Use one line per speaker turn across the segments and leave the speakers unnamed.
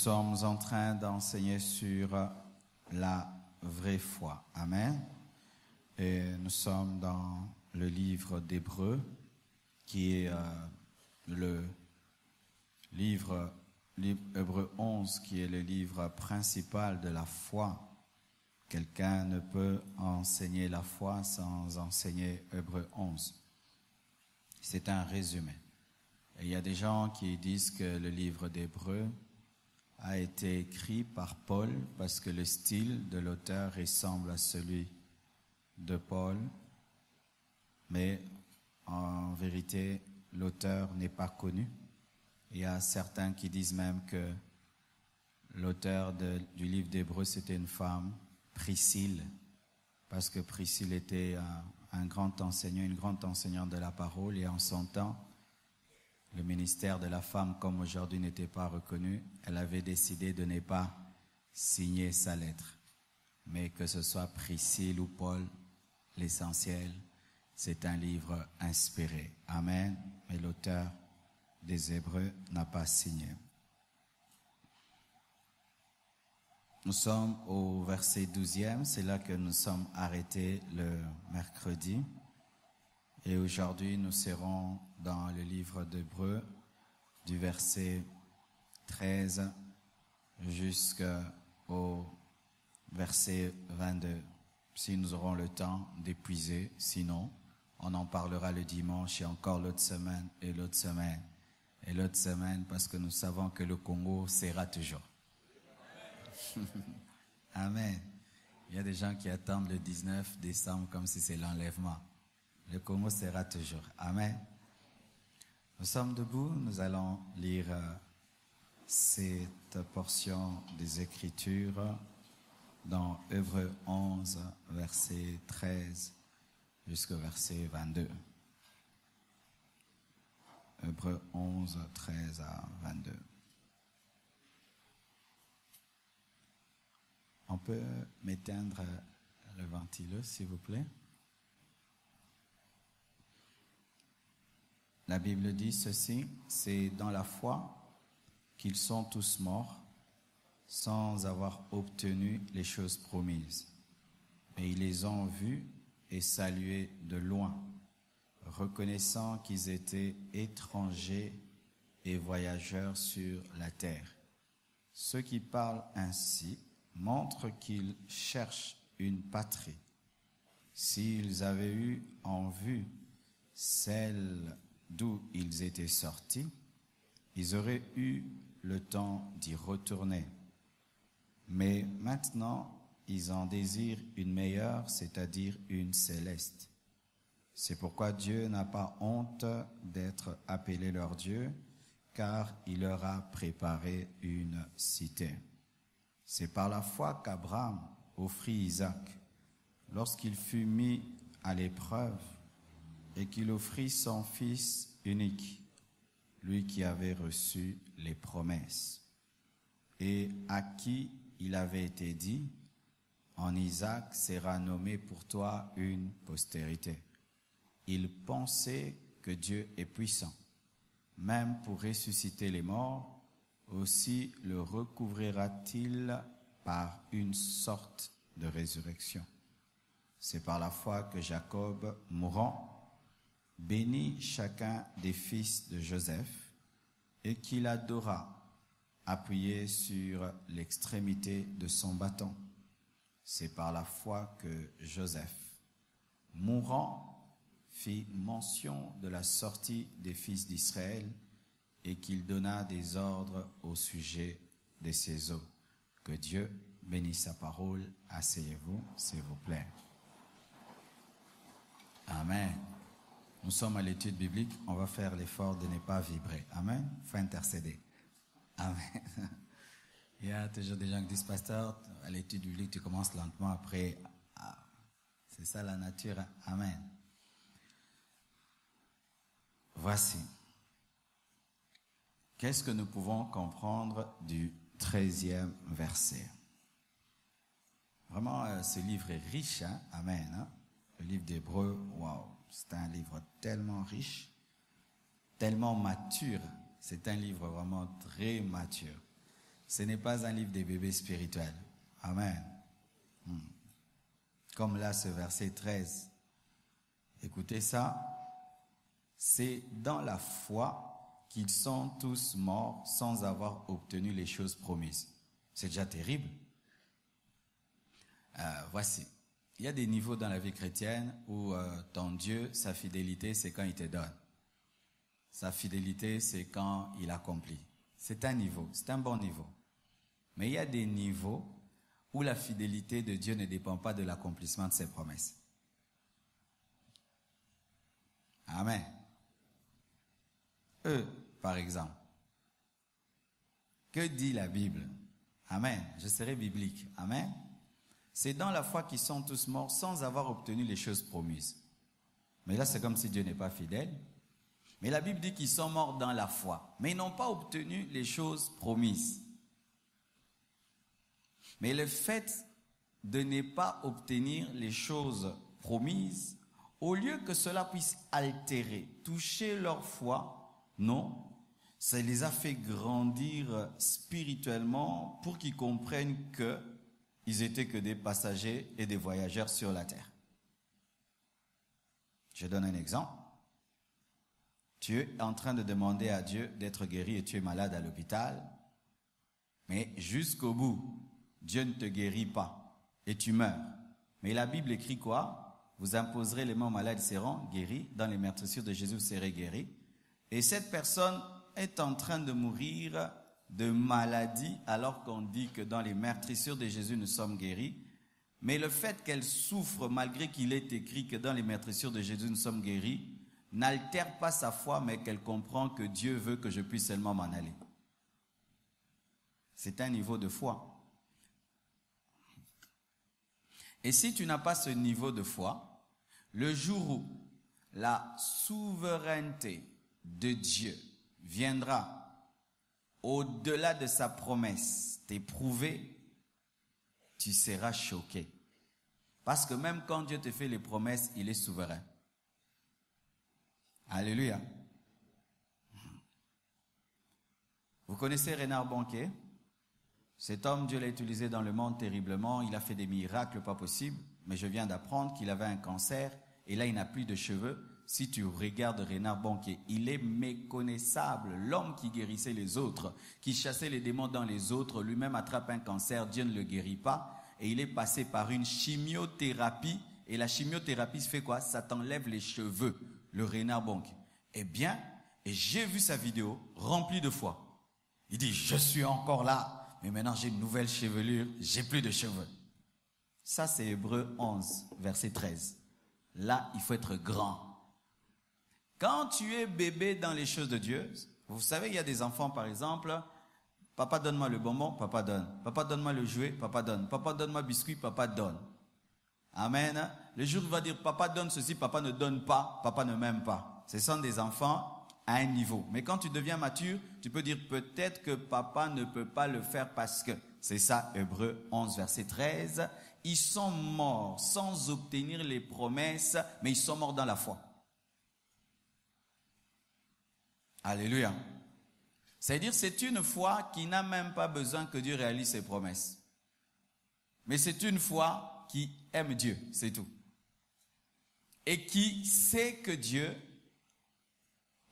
sommes en train d'enseigner sur la vraie foi. Amen. Et nous sommes dans le livre d'Hébreux, qui est le livre Hébreux 11, qui est le livre principal de la foi. Quelqu'un ne peut enseigner la foi sans enseigner Hébreux 11. C'est un résumé. Et il y a des gens qui disent que le livre d'Hébreux a été écrit par Paul parce que le style de l'auteur ressemble à celui de Paul, mais en vérité, l'auteur n'est pas connu. Il y a certains qui disent même que l'auteur du livre d'Hébreux, c'était une femme, Priscille, parce que Priscille était un grand enseignant, une grande enseignante de la parole, et en son temps, le ministère de la femme, comme aujourd'hui, n'était pas reconnu. Elle avait décidé de ne pas signer sa lettre. Mais que ce soit Priscille ou Paul, l'essentiel, c'est un livre inspiré. Amen. Mais l'auteur des Hébreux n'a pas signé. Nous sommes au verset 12e. C'est là que nous sommes arrêtés le mercredi. Et aujourd'hui, nous serons dans le livre d'Hébreux, du verset 13 jusqu'au verset 22. Si nous aurons le temps d'épuiser, sinon, on en parlera le dimanche et encore l'autre semaine et l'autre semaine et l'autre semaine, parce que nous savons que le Congo sera toujours. Amen. Il y a des gens qui attendent le 19 décembre comme si c'est l'enlèvement. Le Congo sera toujours. Amen. Nous sommes debout, nous allons lire cette portion des Écritures dans Hébreux 11, verset 13 jusqu'au verset 22. Hébreux 11, 13 à 22. On peut m'éteindre le ventilo, s'il vous plaît? La Bible dit ceci, c'est dans la foi qu'ils sont tous morts sans avoir obtenu les choses promises. Mais ils les ont vus et salués de loin, reconnaissant qu'ils étaient étrangers et voyageurs sur la terre. Ceux qui parlent ainsi montrent qu'ils cherchent une patrie. S'ils avaient eu en vue celle d'où ils étaient sortis, ils auraient eu le temps d'y retourner. Mais maintenant, ils en désirent une meilleure, c'est-à-dire une céleste. C'est pourquoi Dieu n'a pas honte d'être appelé leur Dieu, car il leur a préparé une cité. C'est par la foi qu'Abraham offrit Isaac, lorsqu'il fut mis à l'épreuve, et qu'il offrit son fils unique, lui qui avait reçu les promesses, et à qui il avait été dit, en Isaac sera nommé pour toi une postérité. Il pensait que Dieu est puissant, même pour ressusciter les morts, aussi le recouvrira-t-il par une sorte de résurrection. C'est par la foi que Jacob, mourant, bénit chacun des fils de Joseph et qu'il adora, appuyé sur l'extrémité de son bâton. C'est par la foi que Joseph, mourant, fit mention de la sortie des fils d'Israël et qu'il donna des ordres au sujet de ses os. Que Dieu bénisse sa parole. Asseyez-vous, s'il vous plaît. Amen. Nous sommes à l'étude biblique, on va faire l'effort de ne pas vibrer. Amen. Il faut intercéder. Amen. Il y a toujours des gens qui disent, pasteur, à l'étude biblique, tu commences lentement, après, c'est ça la nature. Amen. Voici. Qu'est-ce que nous pouvons comprendre du 13e verset? Vraiment, ce livre est riche, hein? Amen. Hein? Le livre d'Hébreux, waouh, c'est un livre tellement riche, tellement mature. C'est un livre vraiment très mature. Ce n'est pas un livre des bébés spirituels. Amen. Comme là, ce verset 13. Écoutez ça. C'est dans la foi qu'ils sont tous morts sans avoir obtenu les choses promises. C'est déjà terrible. Voici. Il y a des niveaux dans la vie chrétienne où ton Dieu, sa fidélité, c'est quand il te donne. Sa fidélité, c'est quand il accomplit. C'est un niveau, c'est un bon niveau. Mais il y a des niveaux où la fidélité de Dieu ne dépend pas de l'accomplissement de ses promesses. Amen. Par exemple. Que dit la Bible? Amen. Je serai biblique. Amen. C'est dans la foi qu'ils sont tous morts sans avoir obtenu les choses promises. Mais là, c'est comme si Dieu n'est pas fidèle. Mais la Bible dit qu'ils sont morts dans la foi. Mais ils n'ont pas obtenu les choses promises. Mais le fait de ne pas obtenir les choses promises, au lieu que cela puisse altérer, toucher leur foi, non, ça les a fait grandir spirituellement pour qu'ils comprennent qu'ils étaient que des passagers et des voyageurs sur la terre. Je donne un exemple. Tu es en train de demander à Dieu d'être guéri et tu es malade à l'hôpital, mais jusqu'au bout, Dieu ne te guérit pas et tu meurs. Mais la Bible écrit quoi? Vous imposerez les mains aux malades, ils seront guéris. Dans les meurtrissures de Jésus, vous serez guéris. Et cette personne est en train de mourir de maladie alors qu'on dit que dans les meurtrissures de Jésus, nous sommes guéris. Mais le fait qu'elle souffre, malgré qu'il est écrit que dans les meurtrissures de Jésus, nous sommes guéris, n'altère pas sa foi, mais qu'elle comprend que Dieu veut que je puisse seulement m'en aller. C'est un niveau de foi. Et si tu n'as pas ce niveau de foi, le jour où la souveraineté de Dieu viendra au-delà de sa promesse t'éprouver, tu seras choqué. Parce que même quand Dieu te fait les promesses, il est souverain. Alléluia. Vous connaissez Reinhard Bonnke? Cet homme, Dieu l'a utilisé dans le monde terriblement. Il a fait des miracles pas possibles. Mais je viens d'apprendre qu'il avait un cancer. Et là, il n'a plus de cheveux. Si tu regardes Reinhard Bonnke, il est méconnaissable. L'homme qui guérissait les autres, qui chassait les démons dans les autres, lui-même attrape un cancer. Dieu ne le guérit pas. Et il est passé par une chimiothérapie. Et la chimiothérapie se fait quoi? Ça t'enlève les cheveux. Le Reinhard Bonnke. Eh bien, et j'ai vu sa vidéo remplie de foi. Il dit, je suis encore là. Mais maintenant, j'ai une nouvelle chevelure, j'ai plus de cheveux. Ça, c'est Hébreux 11, verset 13. Là, il faut être grand. Quand tu es bébé dans les choses de Dieu, vous savez, il y a des enfants, par exemple, papa, donne-moi le bonbon, papa donne. Papa, donne-moi le jouet, papa donne. Papa, donne-moi biscuit, papa donne. Amen. Le jour où il va dire, papa donne ceci, papa ne donne pas, papa ne m'aime pas. Ce sont des enfants à un niveau. Mais quand tu deviens mature, tu peux dire peut-être que papa ne peut pas le faire parce que, c'est ça, Hébreux 11, verset 13, ils sont morts sans obtenir les promesses, mais ils sont morts dans la foi. Alléluia. C'est-à-dire, c'est une foi qui n'a même pas besoin que Dieu réalise ses promesses. Mais c'est une foi qui aime Dieu, c'est tout. Et qui sait que Dieu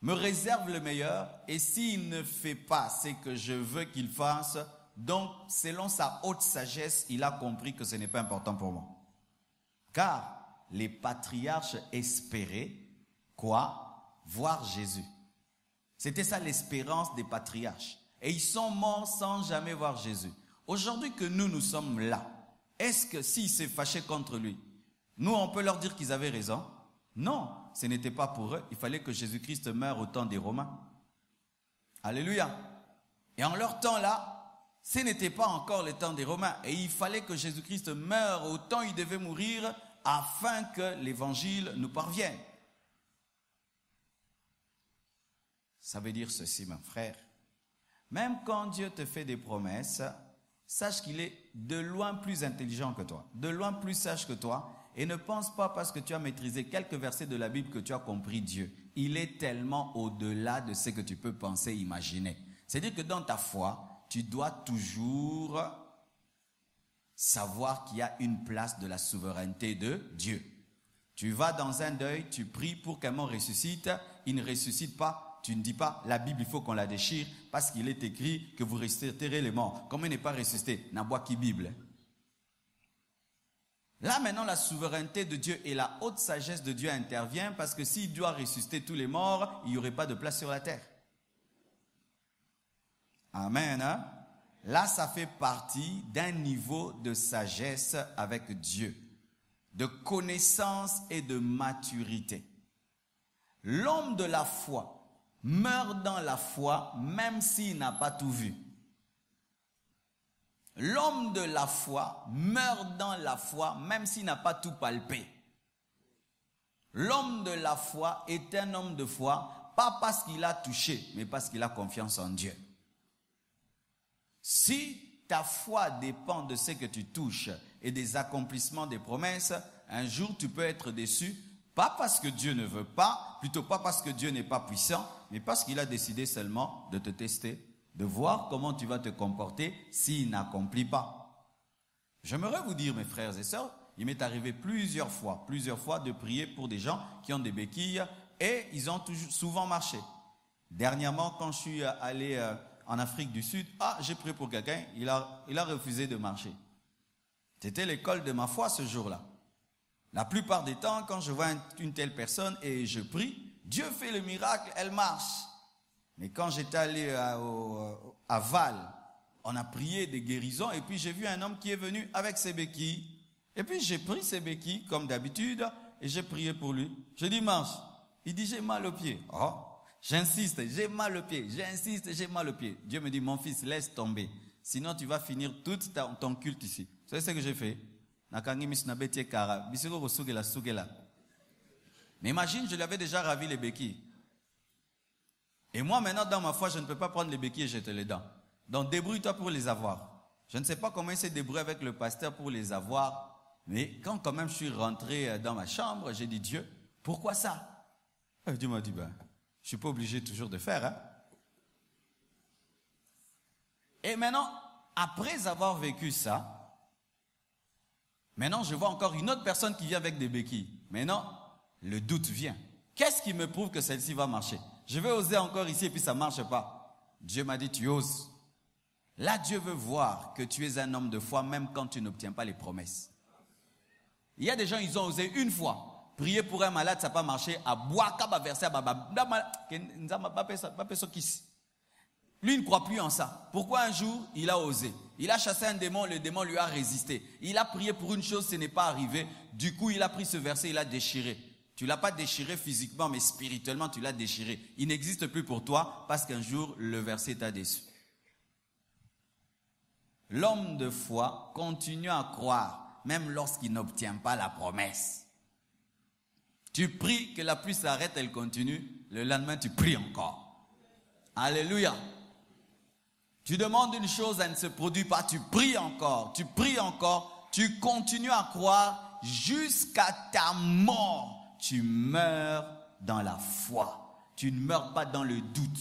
me réserve le meilleur, et s'il ne fait pas ce que je veux qu'il fasse, donc selon sa haute sagesse, il a compris que ce n'est pas important pour moi. Car les patriarches espéraient quoi? Voir Jésus. C'était ça l'espérance des patriarches. Et ils sont morts sans jamais voir Jésus. Aujourd'hui que nous sommes là, est-ce que s'ils s'est fâché contre lui, nous on peut leur dire qu'ils avaient raison? Non, ce n'était pas pour eux. Il fallait que Jésus-Christ meure au temps des Romains. Alléluia. Et en leur temps là, ce n'était pas encore le temps des Romains. Et il fallait que Jésus-Christ meure au temps où il devait mourir afin que l'évangile nous parvienne. Ça veut dire ceci, mon frère. Même quand Dieu te fait des promesses, sache qu'il est de loin plus intelligent que toi, de loin plus sage que toi. Et ne pense pas parce que tu as maîtrisé quelques versets de la Bible que tu as compris Dieu. Il est tellement au-delà de ce que tu peux penser, imaginer. C'est-à-dire que dans ta foi, tu tu dois toujours savoir qu'il y a une place de la souveraineté de Dieu. Tu vas dans un deuil, tu pries pour qu'un mort ressuscite, il ne ressuscite pas, tu ne dis pas, la Bible, il faut qu'on la déchire, parce qu'il est écrit que vous ressusciterez les morts. Comme il n'est pas ressuscité, n'a bois qui Bible. Là maintenant, la souveraineté de Dieu et la haute sagesse de Dieu intervient, parce que s'il doit ressusciter tous les morts, il n'y aurait pas de place sur la terre. Amen. Hein? Là, ça fait partie d'un niveau de sagesse avec Dieu, de connaissance et de maturité. L'homme de la foi meurt dans la foi même s'il n'a pas tout vu. L'homme de la foi meurt dans la foi même s'il n'a pas tout palpé. L'homme de la foi est un homme de foi, pas parce qu'il a touché, mais parce qu'il a confiance en Dieu. Si ta foi dépend de ce que tu touches et des accomplissements des promesses, un jour tu peux être déçu, pas parce que Dieu ne veut pas, plutôt pas parce que Dieu n'est pas puissant, mais parce qu'il a décidé seulement de te tester, de voir comment tu vas te comporter s'il n'accomplit pas. J'aimerais vous dire, mes frères et sœurs, il m'est arrivé plusieurs fois de prier pour des gens qui ont des béquilles et ils ont souvent marché. Dernièrement, quand je suis allé en Afrique du Sud, j'ai prié pour quelqu'un, il a refusé de marcher. C'était l'école de ma foi ce jour-là. La plupart des temps, quand je vois une telle personne et je prie, Dieu fait le miracle, elle marche. Mais quand j'étais allé à Val, on a prié des guérisons et puis j'ai vu un homme qui est venu avec ses béquilles. Et puis j'ai pris ses béquilles comme d'habitude et j'ai prié pour lui. Je dis marche. Il dit j'ai mal au pied. Oh, j'insiste, j'ai mal au pied. J'insiste, j'ai mal au pied. Dieu me dit mon fils, laisse tomber. Sinon tu vas finir tout ton culte ici. Vous savez ce que j'ai fait? Mais imagine, je lui avais déjà ravi les béquilles. Et moi, maintenant, dans ma foi, je ne peux pas prendre les béquilles et jeter les dents. Donc, débrouille-toi pour les avoir. Je ne sais pas comment il s'est débrouillé avec le pasteur pour les avoir. Mais quand même je suis rentré dans ma chambre, j'ai dit, Dieu, pourquoi ça? Dieu m'a dit, je ne suis pas obligé toujours de faire. Hein? Et maintenant, après avoir vécu ça, maintenant, je vois encore une autre personne qui vient avec des béquilles. Maintenant, le doute vient. Qu'est-ce qui me prouve que celle-ci va marcher? Je vais oser encore ici et puis ça ne marche pas. Dieu m'a dit, tu oses. Là, Dieu veut voir que tu es un homme de foi même quand tu n'obtiens pas les promesses. Il y a des gens, ils ont osé une fois. Prier pour un malade, ça n'a pas marché. À boire, verser, lui, il ne croit plus en ça. Pourquoi un jour, il a osé? Il a chassé un démon, le démon lui a résisté. Il a prié pour une chose, ce n'est pas arrivé. Du coup, il a pris ce verset, il l'a déchiré. Tu ne l'as pas déchiré physiquement, mais spirituellement, tu l'as déchiré. Il n'existe plus pour toi parce qu'un jour, le verset t'a déçu. L'homme de foi continue à croire, même lorsqu'il n'obtient pas la promesse. Tu pries que la pluie s'arrête, elle continue. Le lendemain, tu pries encore. Alléluia. Tu demandes une chose, elle ne se produit pas. Tu pries encore. Tu pries encore. Tu continues à croire jusqu'à ta mort. Tu meurs dans la foi. Tu ne meurs pas dans le doute.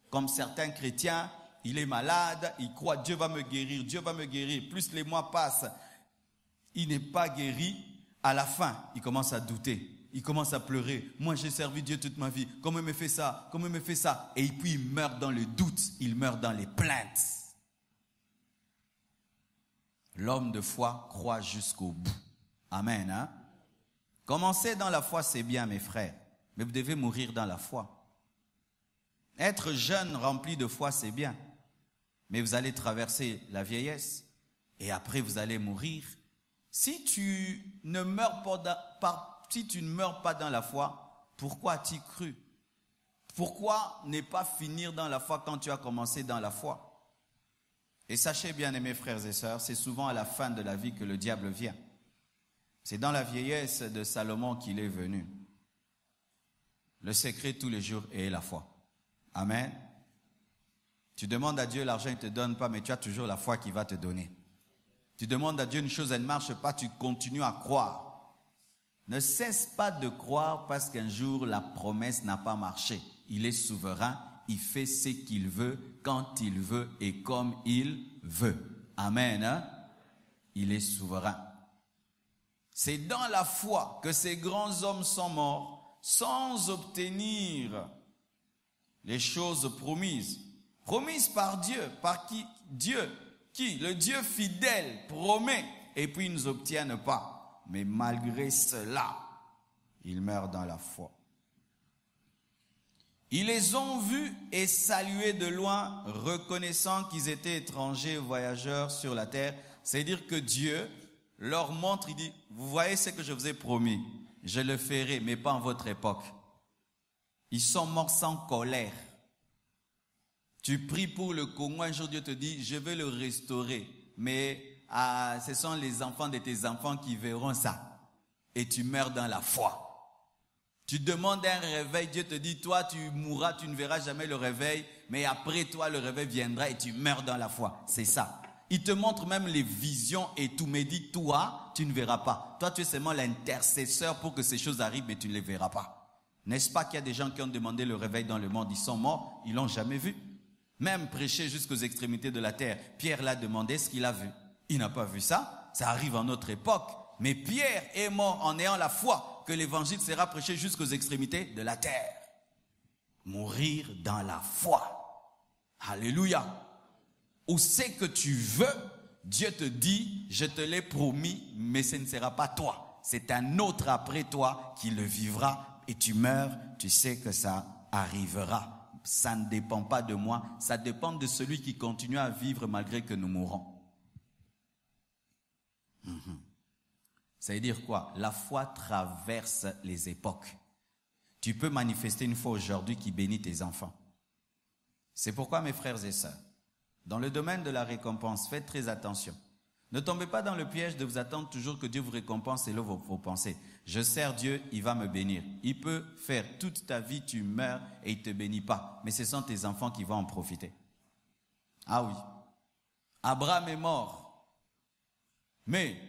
Comme certains chrétiens, il est malade, il croit Dieu va me guérir, Dieu va me guérir. Plus les mois passent, il n'est pas guéri. À la fin, il commence à douter. Il commence à pleurer. Moi, j'ai servi Dieu toute ma vie. Comment il me fait ça? Comment il me fait ça? Et puis, il meurt dans le doute. Il meurt dans les plaintes. L'homme de foi croit jusqu'au bout. Amen. Hein? Commencer dans la foi, c'est bien, mes frères. Mais vous devez mourir dans la foi. Être jeune, rempli de foi, c'est bien. Mais vous allez traverser la vieillesse. Et après, vous allez mourir. Si tu ne meurs pas dans la foi, pourquoi as-tu cru? Pourquoi ne pas finir dans la foi quand tu as commencé dans la foi? Et sachez bien, mes frères et sœurs, c'est souvent à la fin de la vie que le diable vient. C'est dans la vieillesse de Salomon qu'il est venu. Le secret tous les jours est la foi. Amen. Tu demandes à Dieu l'argent, il ne te donne pas, mais tu as toujours la foi qui va te donner. Tu demandes à Dieu une chose, elle ne marche pas, tu continues à croire. Ne cesse pas de croire parce qu'un jour la promesse n'a pas marché. Il est souverain, il fait ce qu'il veut, quand il veut et comme il veut. Amen. Hein? Il est souverain. C'est dans la foi que ces grands hommes sont morts sans obtenir les choses promises. Promises par Dieu, par qui le Dieu fidèle promet et puis ils ne obtiennent pas. Mais malgré cela, ils meurent dans la foi. Ils les ont vus et salués de loin, reconnaissant qu'ils étaient étrangers, voyageurs sur la terre. C'est-à-dire que Dieu leur montre, il dit, vous voyez ce que je vous ai promis, je le ferai, mais pas en votre époque. Ils sont morts sans colère. Tu pries pour le Congo, un jour Dieu te dit, je vais le restaurer, mais ce sont les enfants de tes enfants qui verront ça. Et tu meurs dans la foi. Tu demandes un réveil, Dieu te dit, toi tu mourras, tu ne verras jamais le réveil, mais après toi le réveil viendra et tu meurs dans la foi. C'est ça. Il te montre même les visions et tout, mais dit, toi tu ne verras pas. Toi tu es seulement l'intercesseur pour que ces choses arrivent, mais tu ne les verras pas. N'est-ce pas qu'il y a des gens qui ont demandé le réveil dans le monde, ils sont morts, ils l'ont jamais vu. Même prêcher jusqu'aux extrémités de la terre, Pierre l'a demandé ce qu'il a vu. Il n'a pas vu ça, ça arrive en notre époque. Mais Pierre est mort en ayant la foi que l'évangile sera prêché jusqu'aux extrémités de la terre. Mourir dans la foi. Alléluia. Où c'est que tu veux, Dieu te dit, je te l'ai promis, mais ce ne sera pas toi. C'est un autre après toi qui le vivra et tu meurs, tu sais que ça arrivera. Ça ne dépend pas de moi, ça dépend de celui qui continue à vivre malgré que nous mourons. Ça veut dire quoi? La foi traverse les époques. Tu peux manifester une foi aujourd'hui qui bénit tes enfants. C'est pourquoi mes frères et sœurs, dans le domaine de la récompense, faites très attention. Ne tombez pas dans le piège de vous attendre toujours que Dieu vous récompense et là vos pensées. Je sers Dieu, il va me bénir. Il peut faire toute ta vie, tu meurs et il ne te bénit pas. Mais ce sont tes enfants qui vont en profiter. Ah oui. Abraham est mort. Mais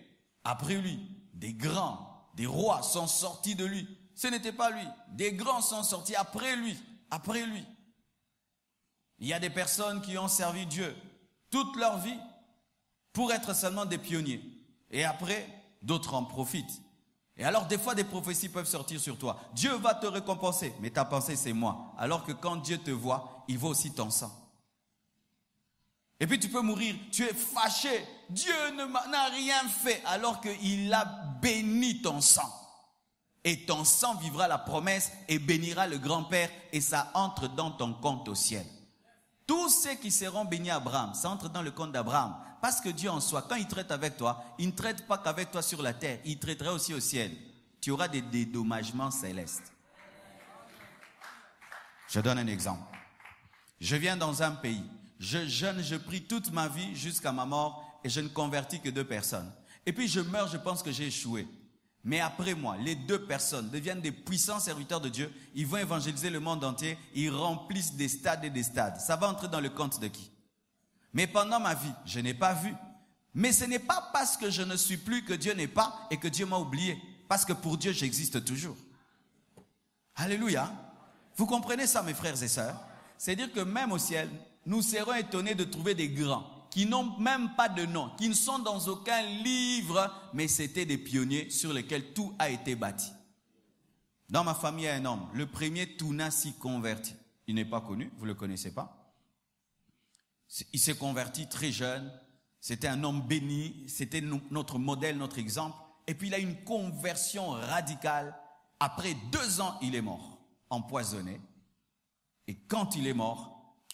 après lui, des grands, des rois sont sortis de lui. Ce n'était pas lui. Des grands sont sortis après lui. Après lui. Il y a des personnes qui ont servi Dieu toute leur vie pour être seulement des pionniers. Et après, d'autres en profitent. Et alors, des fois, des prophéties peuvent sortir sur toi. Dieu va te récompenser, mais ta pensée, c'est moi. Alors que quand Dieu te voit, il voit aussi ton sang. Et puis, tu peux mourir. Tu es fâché. Dieu n'a rien fait, alors qu'il a béni ton sang. Et ton sang vivra la promesse et bénira le grand-père, et ça entre dans ton compte au ciel. Tous ceux qui seront bénis à Abraham, ça entre dans le compte d'Abraham. Parce que Dieu en soi, quand il traite avec toi, il ne traite pas qu'avec toi sur la terre, il traitera aussi au ciel. Tu auras des dédommagements célestes. Je donne un exemple. Je viens dans un pays, je jeûne, je prie toute ma vie jusqu'à ma mort et je ne convertis que 2 personnes. Et puis je meurs, je pense que j'ai échoué. Mais après moi, les 2 personnes deviennent des puissants serviteurs de Dieu. Ils vont évangéliser le monde entier. Ils remplissent des stades et des stades. Ça va entrer dans le compte de qui? Mais pendant ma vie, je n'ai pas vu. Mais ce n'est pas parce que je ne suis plus que Dieu n'est pas et que Dieu m'a oublié. Parce que pour Dieu, j'existe toujours. Alléluia. Vous comprenez ça, mes frères et sœurs? C'est-à-dire que même au ciel, nous serons étonnés de trouver des grands qui n'ont même pas de nom, qui ne sont dans aucun livre, mais c'était des pionniers sur lesquels tout a été bâti. Dans ma famille, il y a un homme, le premier Touna s'y convertit. Il n'est pas connu, vous ne le connaissez pas. Il s'est converti très jeune, c'était un homme béni, c'était notre modèle, notre exemple. Et puis il a une conversion radicale. Après 2 ans, il est mort, empoisonné. Et quand il est mort,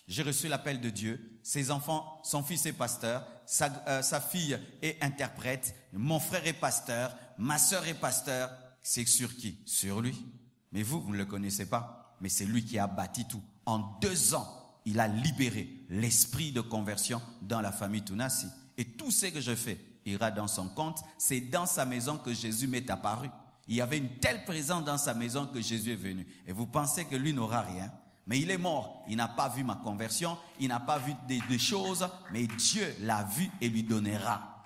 j'ai reçu l'appel de Dieu. Ses enfants, son fils est pasteur, sa fille est interprète, mon frère est pasteur, ma sœur est pasteur. C'est sur qui? Sur lui. Mais vous ne le connaissez pas. Mais c'est lui qui a bâti tout. En 2 ans, il a libéré l'esprit de conversion dans la famille Tounassi. Et tout ce que je fais ira dans son compte. C'est dans sa maison que Jésus m'est apparu. Il y avait une telle présence dans sa maison que Jésus est venu. Et vous pensez que lui n'aura rien? Mais il est mort, il n'a pas vu ma conversion, il n'a pas vu des choses, mais Dieu l'a vu et lui donnera.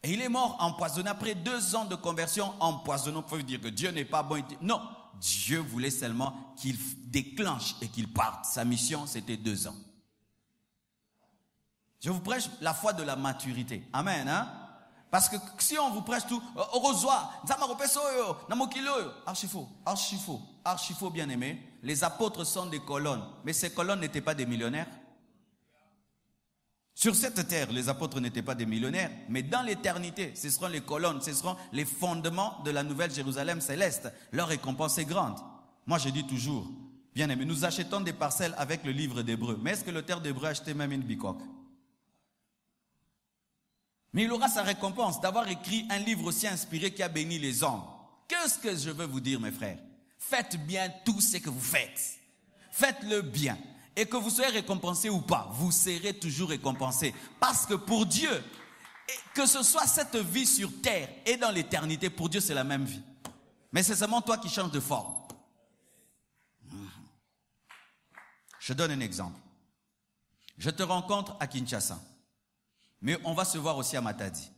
Et il est mort empoisonné après 2 ans de conversion, empoisonné. On peut dire que Dieu n'est pas bon. Non, Dieu voulait seulement qu'il déclenche et qu'il parte. Sa mission, c'était 2 ans. Je vous prêche la foi de la maturité. Amen, hein? Parce que si on vous prêche tout, archi faux, bien aimé. Les apôtres sont des colonnes, mais ces colonnes n'étaient pas des millionnaires. Sur cette terre, les apôtres n'étaient pas des millionnaires, mais dans l'éternité, ce seront les colonnes, ce seront les fondements de la nouvelle Jérusalem céleste. Leur récompense est grande. Moi, je dis toujours, bien aimé, nous achetons des parcelles avec le livre d'Hébreu. Mais est-ce que l'auteur d'Hébreu a acheté même une bicoque? Mais il aura sa récompense d'avoir écrit un livre aussi inspiré qui a béni les hommes. Qu'est-ce que je veux vous dire, mes frères? Faites bien tout ce que vous faites. Faites-le bien. Et que vous soyez récompensé ou pas, vous serez toujours récompensé. Parce que pour Dieu, que ce soit cette vie sur terre et dans l'éternité, pour Dieu c'est la même vie. Mais c'est seulement toi qui changes de forme. Je donne un exemple. Je te rencontre à Kinshasa. Mais on va se voir aussi à Matadi.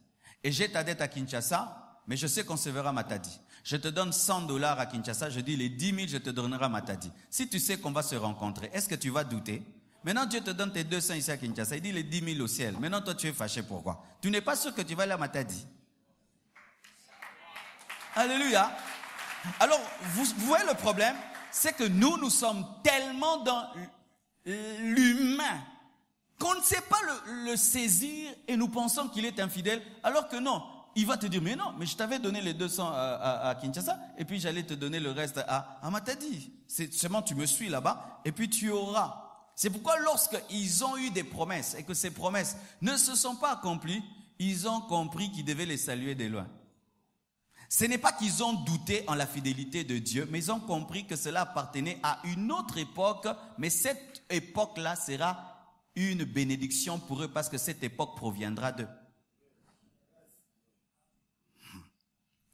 Et j'ai ta dette à Kinshasa, mais je sais qu'on se verra à Matadi. Je te donne $100 à Kinshasa, je dis les 10 000, je te donnerai à Matadi. Si tu sais qu'on va se rencontrer, est-ce que tu vas douter? Maintenant, Dieu te donne tes 200 ici à Kinshasa, il dit les 10 000 au ciel. Maintenant, toi, tu es fâché, pourquoi? Tu n'es pas sûr que tu vas aller à Matadi. Alléluia. Alors, vous voyez le problème? C'est que nous sommes tellement dans l'humain qu'on ne sait pas le saisir et nous pensons qu'il est infidèle, alors que non. Il va te dire, mais non, mais je t'avais donné les 200 à Kinshasa et puis j'allais te donner le reste à Matadi. C'est seulement tu me suis là-bas et puis tu auras. C'est pourquoi lorsqu'ils ont eu des promesses et que ces promesses ne se sont pas accomplies, ils ont compris qu'ils devaient les saluer de loin. Ce n'est pas qu'ils ont douté en la fidélité de Dieu, mais ils ont compris que cela appartenait à une autre époque, mais cette époque-là sera une bénédiction pour eux parce que cette époque proviendra d'eux.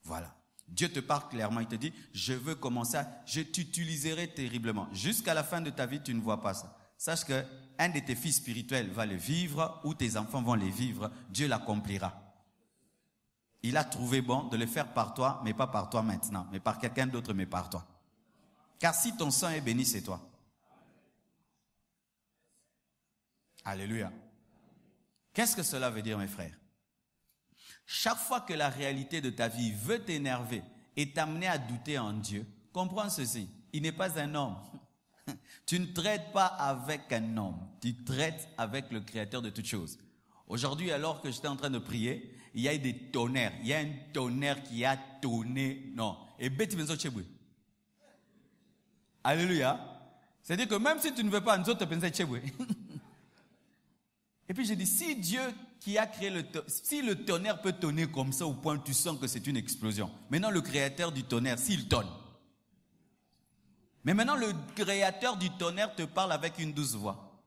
Voilà. Dieu te parle clairement, il te dit, je veux commencer, je t'utiliserai terriblement. Jusqu'à la fin de ta vie, tu ne vois pas ça. Sache qu'un de tes fils spirituels va le vivre ou tes enfants vont le vivre, Dieu l'accomplira. Il a trouvé bon de le faire par toi, mais pas par toi maintenant, mais par quelqu'un d'autre, mais par toi. Car si ton sang est béni, c'est toi. Alléluia. Qu'est-ce que cela veut dire, mes frères? Chaque fois que la réalité de ta vie veut t'énerver et t'amener à douter en Dieu, comprends ceci, il n'est pas un homme. Tu ne traites pas avec un homme, tu traites avec le Créateur de toutes choses. Aujourd'hui, alors que j'étais en train de prier, il y a eu des tonnerres. Il y a un tonnerre qui a tonné. Non. Et bête benzo chebwe. Alléluia. C'est-à-dire que même si tu ne veux pas, nous autres te pensons chebwe. Et puis j'ai dit, si Dieu qui a créé si le tonnerre peut tonner comme ça au point où tu sens que c'est une explosion. Maintenant, le créateur du tonnerre, s'il tonne. Mais maintenant, le créateur du tonnerre te parle avec une douce voix.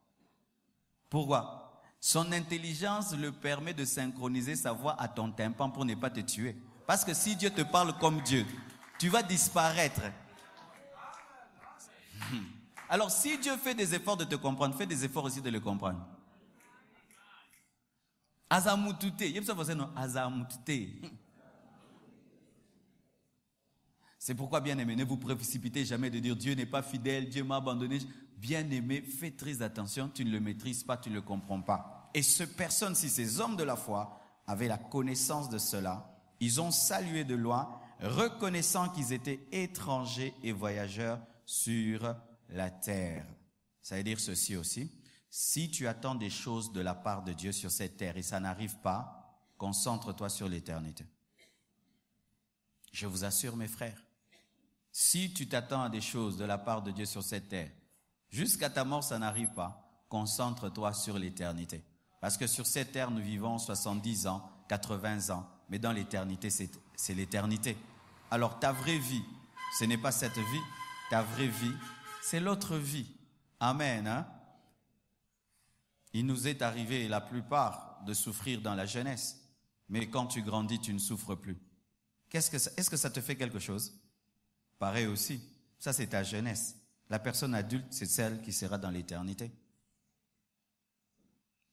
Pourquoi? Son intelligence le permet de synchroniser sa voix à ton tympan pour ne pas te tuer. Parce que si Dieu te parle comme Dieu, tu vas disparaître. Alors si Dieu fait des efforts de te comprendre, fais des efforts aussi de le comprendre. Azamutute. C'est pourquoi, bien-aimé, ne vous précipitez jamais de dire Dieu n'est pas fidèle, Dieu m'a abandonné. Bien-aimé, fais très attention, tu ne le maîtrises pas, tu ne le comprends pas. Et ces personnes, si ces hommes de la foi avaient la connaissance de cela, ils ont salué de loin, reconnaissant qu'ils étaient étrangers et voyageurs sur la terre. Ça veut dire ceci aussi. Si tu attends des choses de la part de Dieu sur cette terre et ça n'arrive pas, concentre-toi sur l'éternité. Je vous assure, mes frères, si tu t'attends à des choses de la part de Dieu sur cette terre, jusqu'à ta mort, ça n'arrive pas, concentre-toi sur l'éternité. Parce que sur cette terre, nous vivons 70 ans, 80 ans, mais dans l'éternité, c'est l'éternité. Alors ta vraie vie, ce n'est pas cette vie, ta vraie vie, c'est l'autre vie. Amen, hein? Il nous est arrivé, la plupart, de souffrir dans la jeunesse. Mais quand tu grandis, tu ne souffres plus. Est-ce que ça te fait quelque chose? Pareil aussi. Ça, c'est ta jeunesse. La personne adulte, c'est celle qui sera dans l'éternité.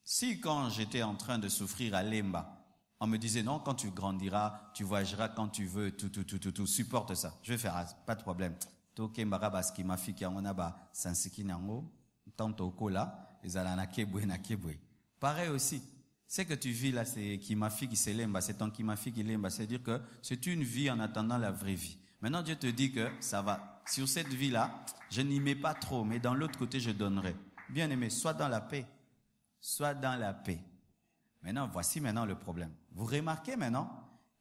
Si quand j'étais en train de souffrir à Lemba, on me disait non, quand tu grandiras, tu voyageras quand tu veux, tout, supporte ça. Je vais faire, pas de problème. toke mbaraba skima fiki yango na ba sansiki nango tanto kola ezala na kebwe na kebwe. Pareil aussi, ce que tu vis là, c'est kimafi qui s'élemba, c'est ton kimafi qui lemba, c'est-à-dire que c'est une vie en attendant la vraie vie. Maintenant Dieu te dit que ça va, sur cette vie-là, je n'y mets pas trop, mais dans l'autre côté je donnerai. Bien aimé, sois dans la paix, sois dans la paix. Maintenant, voici maintenant le problème. Vous remarquez maintenant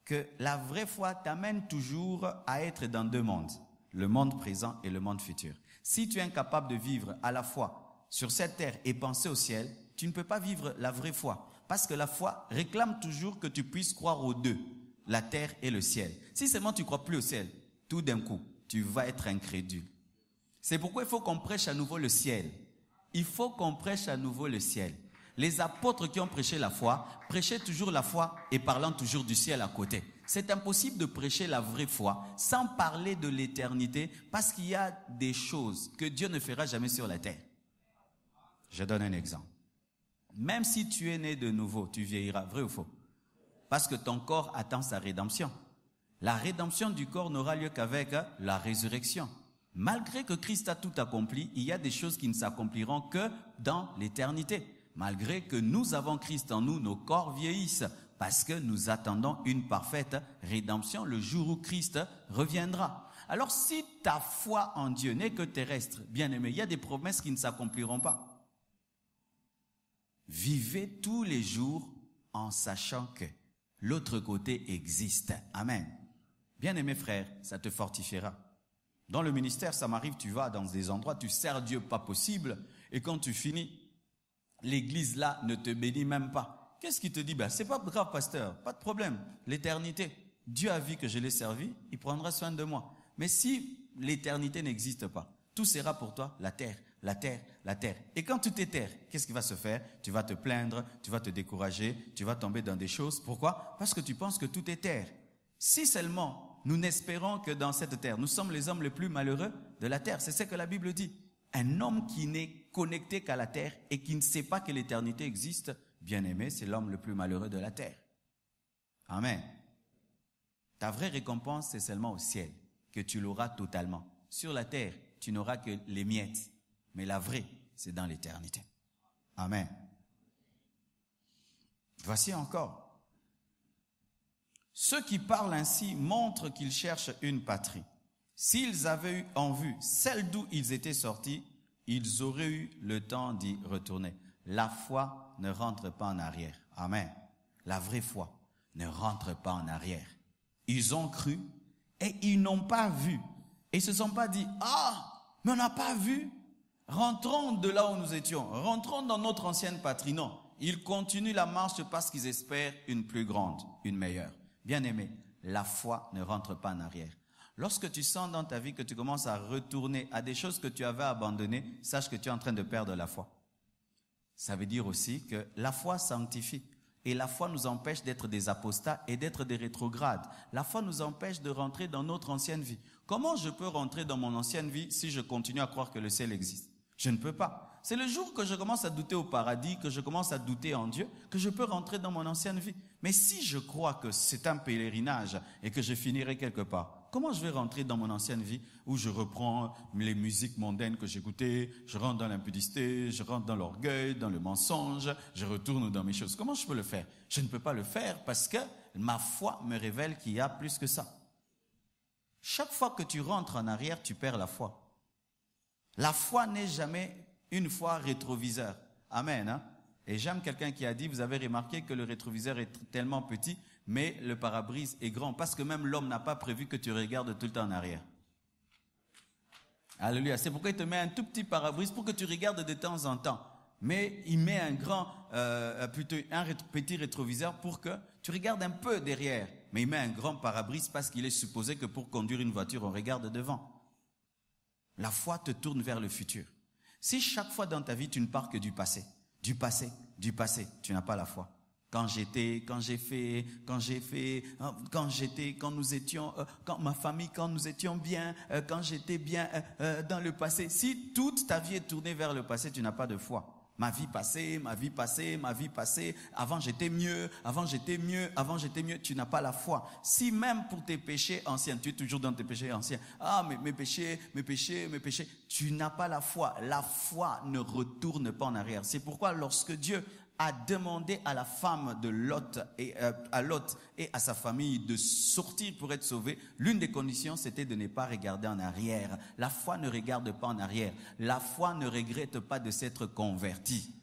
que la vraie foi t'amène toujours à être dans deux mondes, le monde présent et le monde futur. Si tu es incapable de vivre à la fois sur cette terre et penser au ciel, tu ne peux pas vivre la vraie foi. Parce que la foi réclame toujours que tu puisses croire aux deux, la terre et le ciel. Si seulement tu ne crois plus au ciel, tout d'un coup, tu vas être incrédule. C'est pourquoi il faut qu'on prêche à nouveau le ciel. Il faut qu'on prêche à nouveau le ciel. Les apôtres qui ont prêché la foi, prêchaient toujours la foi et parlant toujours du ciel à côté. C'est impossible de prêcher la vraie foi sans parler de l'éternité parce qu'il y a des choses que Dieu ne fera jamais sur la terre. Je donne un exemple. Même si tu es né de nouveau, tu vieilliras, vrai ou faux? Parce que ton corps attend sa rédemption. La rédemption du corps n'aura lieu qu'avec la résurrection. Malgré que Christ a tout accompli, il y a des choses qui ne s'accompliront que dans l'éternité. Malgré que nous avons Christ en nous, nos corps vieillissent parce que nous attendons une parfaite rédemption le jour où Christ reviendra. Alors si ta foi en Dieu n'est que terrestre, bien aimé, il y a des promesses qui ne s'accompliront pas. Vivez tous les jours en sachant que l'autre côté existe. Amen. Bien-aimé frère, ça te fortifiera. Dans le ministère, ça m'arrive, tu vas dans des endroits, tu sers Dieu pas possible, et quand tu finis, l'église là ne te bénit même pas. Qu'est-ce qui te dit? C'est pas grave, pasteur, pas de problème. L'éternité, Dieu a vu que je l'ai servi, il prendra soin de moi. Mais si l'éternité n'existe pas, tout sera pour toi la terre. La terre, la terre. Et quand tout est terre, qu'est-ce qui va se faire? Tu vas te plaindre, tu vas te décourager, tu vas tomber dans des choses. Pourquoi? Parce que tu penses que tout est terre. Si seulement nous n'espérons que dans cette terre, nous sommes les hommes les plus malheureux de la terre. C'est ce que la Bible dit. Un homme qui n'est connecté qu'à la terre et qui ne sait pas que l'éternité existe, bien aimé, c'est l'homme le plus malheureux de la terre. Amen. Ta vraie récompense, c'est seulement au ciel, que tu l'auras totalement. Sur la terre, tu n'auras que les miettes. Mais la vraie, c'est dans l'éternité. Amen. Voici encore. Ceux qui parlent ainsi montrent qu'ils cherchent une patrie. S'ils avaient eu en vue celle d'où ils étaient sortis, ils auraient eu le temps d'y retourner. La foi ne rentre pas en arrière. Amen. La vraie foi ne rentre pas en arrière. Ils ont cru et ils n'ont pas vu. Et ils se sont pas dit, mais on n'a pas vu. Rentrons de là où nous étions. Rentrons dans notre ancienne patrie. Non. Ils continuent la marche parce qu'ils espèrent une plus grande, une meilleure. Bien-aimé, la foi ne rentre pas en arrière. Lorsque tu sens dans ta vie que tu commences à retourner à des choses que tu avais abandonnées, sache que tu es en train de perdre la foi. Ça veut dire aussi que la foi sanctifie. Et la foi nous empêche d'être des apostats et d'être des rétrogrades. La foi nous empêche de rentrer dans notre ancienne vie. Comment je peux rentrer dans mon ancienne vie si je continue à croire que le ciel existe? Je ne peux pas. C'est le jour que je commence à douter au paradis, que je commence à douter en Dieu, que je peux rentrer dans mon ancienne vie. Mais si je crois que c'est un pèlerinage et que je finirai quelque part, comment je vais rentrer dans mon ancienne vie où je reprends les musiques mondaines que j'écoutais, je rentre dans l'impudicité, je rentre dans l'orgueil, dans le mensonge, je retourne dans mes choses. Comment je peux le faire? Je ne peux pas le faire parce que ma foi me révèle qu'il y a plus que ça. Chaque fois que tu rentres en arrière, tu perds la foi. La foi n'est jamais une foi rétroviseur. Amen. Hein? Et j'aime quelqu'un qui a dit, vous avez remarqué que le rétroviseur est tellement petit, mais le pare-brise est grand. Parce que même l'homme n'a pas prévu que tu regardes tout le temps en arrière. Alléluia. C'est pourquoi il te met un tout petit pare-brise pour que tu regardes de temps en temps. Mais il met un petit rétroviseur pour que tu regardes un peu derrière. Mais il met un grand pare-brise parce qu'il est supposé que pour conduire une voiture, on regarde devant. La foi te tourne vers le futur. Si chaque fois dans ta vie, tu ne pars que du passé, tu n'as pas la foi. Quand nous étions, quand ma famille, quand nous étions bien, quand j'étais bien dans le passé. Si toute ta vie est tournée vers le passé, tu n'as pas de foi. Ma vie passée, ma vie passée, ma vie passée. Avant j'étais mieux, avant j'étais mieux, avant j'étais mieux. Tu n'as pas la foi. Si même pour tes péchés anciens, tu es toujours dans tes péchés anciens. Ah, mes péchés, mes péchés, mes péchés. Tu n'as pas la foi. La foi ne retourne pas en arrière. C'est pourquoi lorsque Dieu a demandé à la femme de Lot à Lot et à sa famille de sortir pour être sauvés, l'une des conditions c'était de ne pas regarder en arrière. La foi ne regarde pas en arrière. La foi ne regrette pas de s'être converti.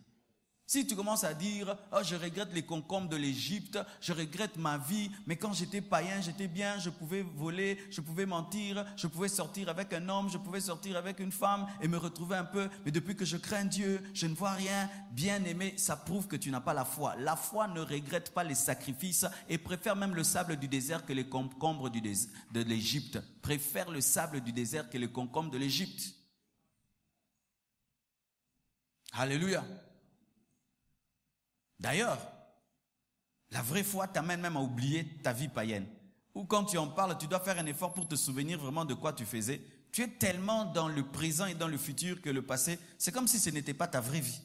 Si tu commences à dire « Oh, je regrette les concombres de l'Égypte, je regrette ma vie, mais quand j'étais païen, j'étais bien, je pouvais voler, je pouvais mentir, je pouvais sortir avec un homme, je pouvais sortir avec une femme et me retrouver un peu, mais depuis que je crains Dieu, je ne vois rien. » Bien aimé, ça prouve que tu n'as pas la foi. La foi ne regrette pas les sacrifices et préfère même le sable du désert que les concombres de l'Égypte. Préfère le sable du désert que les concombres de l'Égypte. Alléluia. D'ailleurs, la vraie foi t'amène même à oublier ta vie païenne. Ou quand tu en parles, tu dois faire un effort pour te souvenir vraiment de quoi tu faisais. Tu es tellement dans le présent et dans le futur que le passé, c'est comme si ce n'était pas ta vraie vie.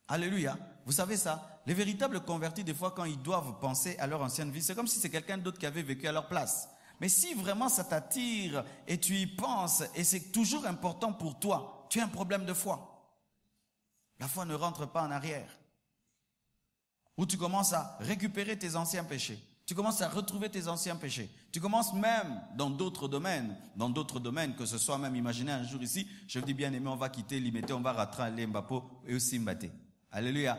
Alléluia. Vous savez ça? Les véritables convertis, des fois, quand ils doivent penser à leur ancienne vie, c'est comme si c'est quelqu'un d'autre qui avait vécu à leur place. Mais si vraiment ça t'attire et tu y penses et c'est toujours important pour toi, tu as un problème de foi. La foi ne rentre pas en arrière. Où tu commences à récupérer tes anciens péchés. Tu commences à retrouver tes anciens péchés. Tu commences même dans d'autres domaines, que ce soit même, imaginez un jour ici, je vous dis bien aimé, on va quitter Limité, on va rattraper Mbapo et aussi Mbaté. Alléluia.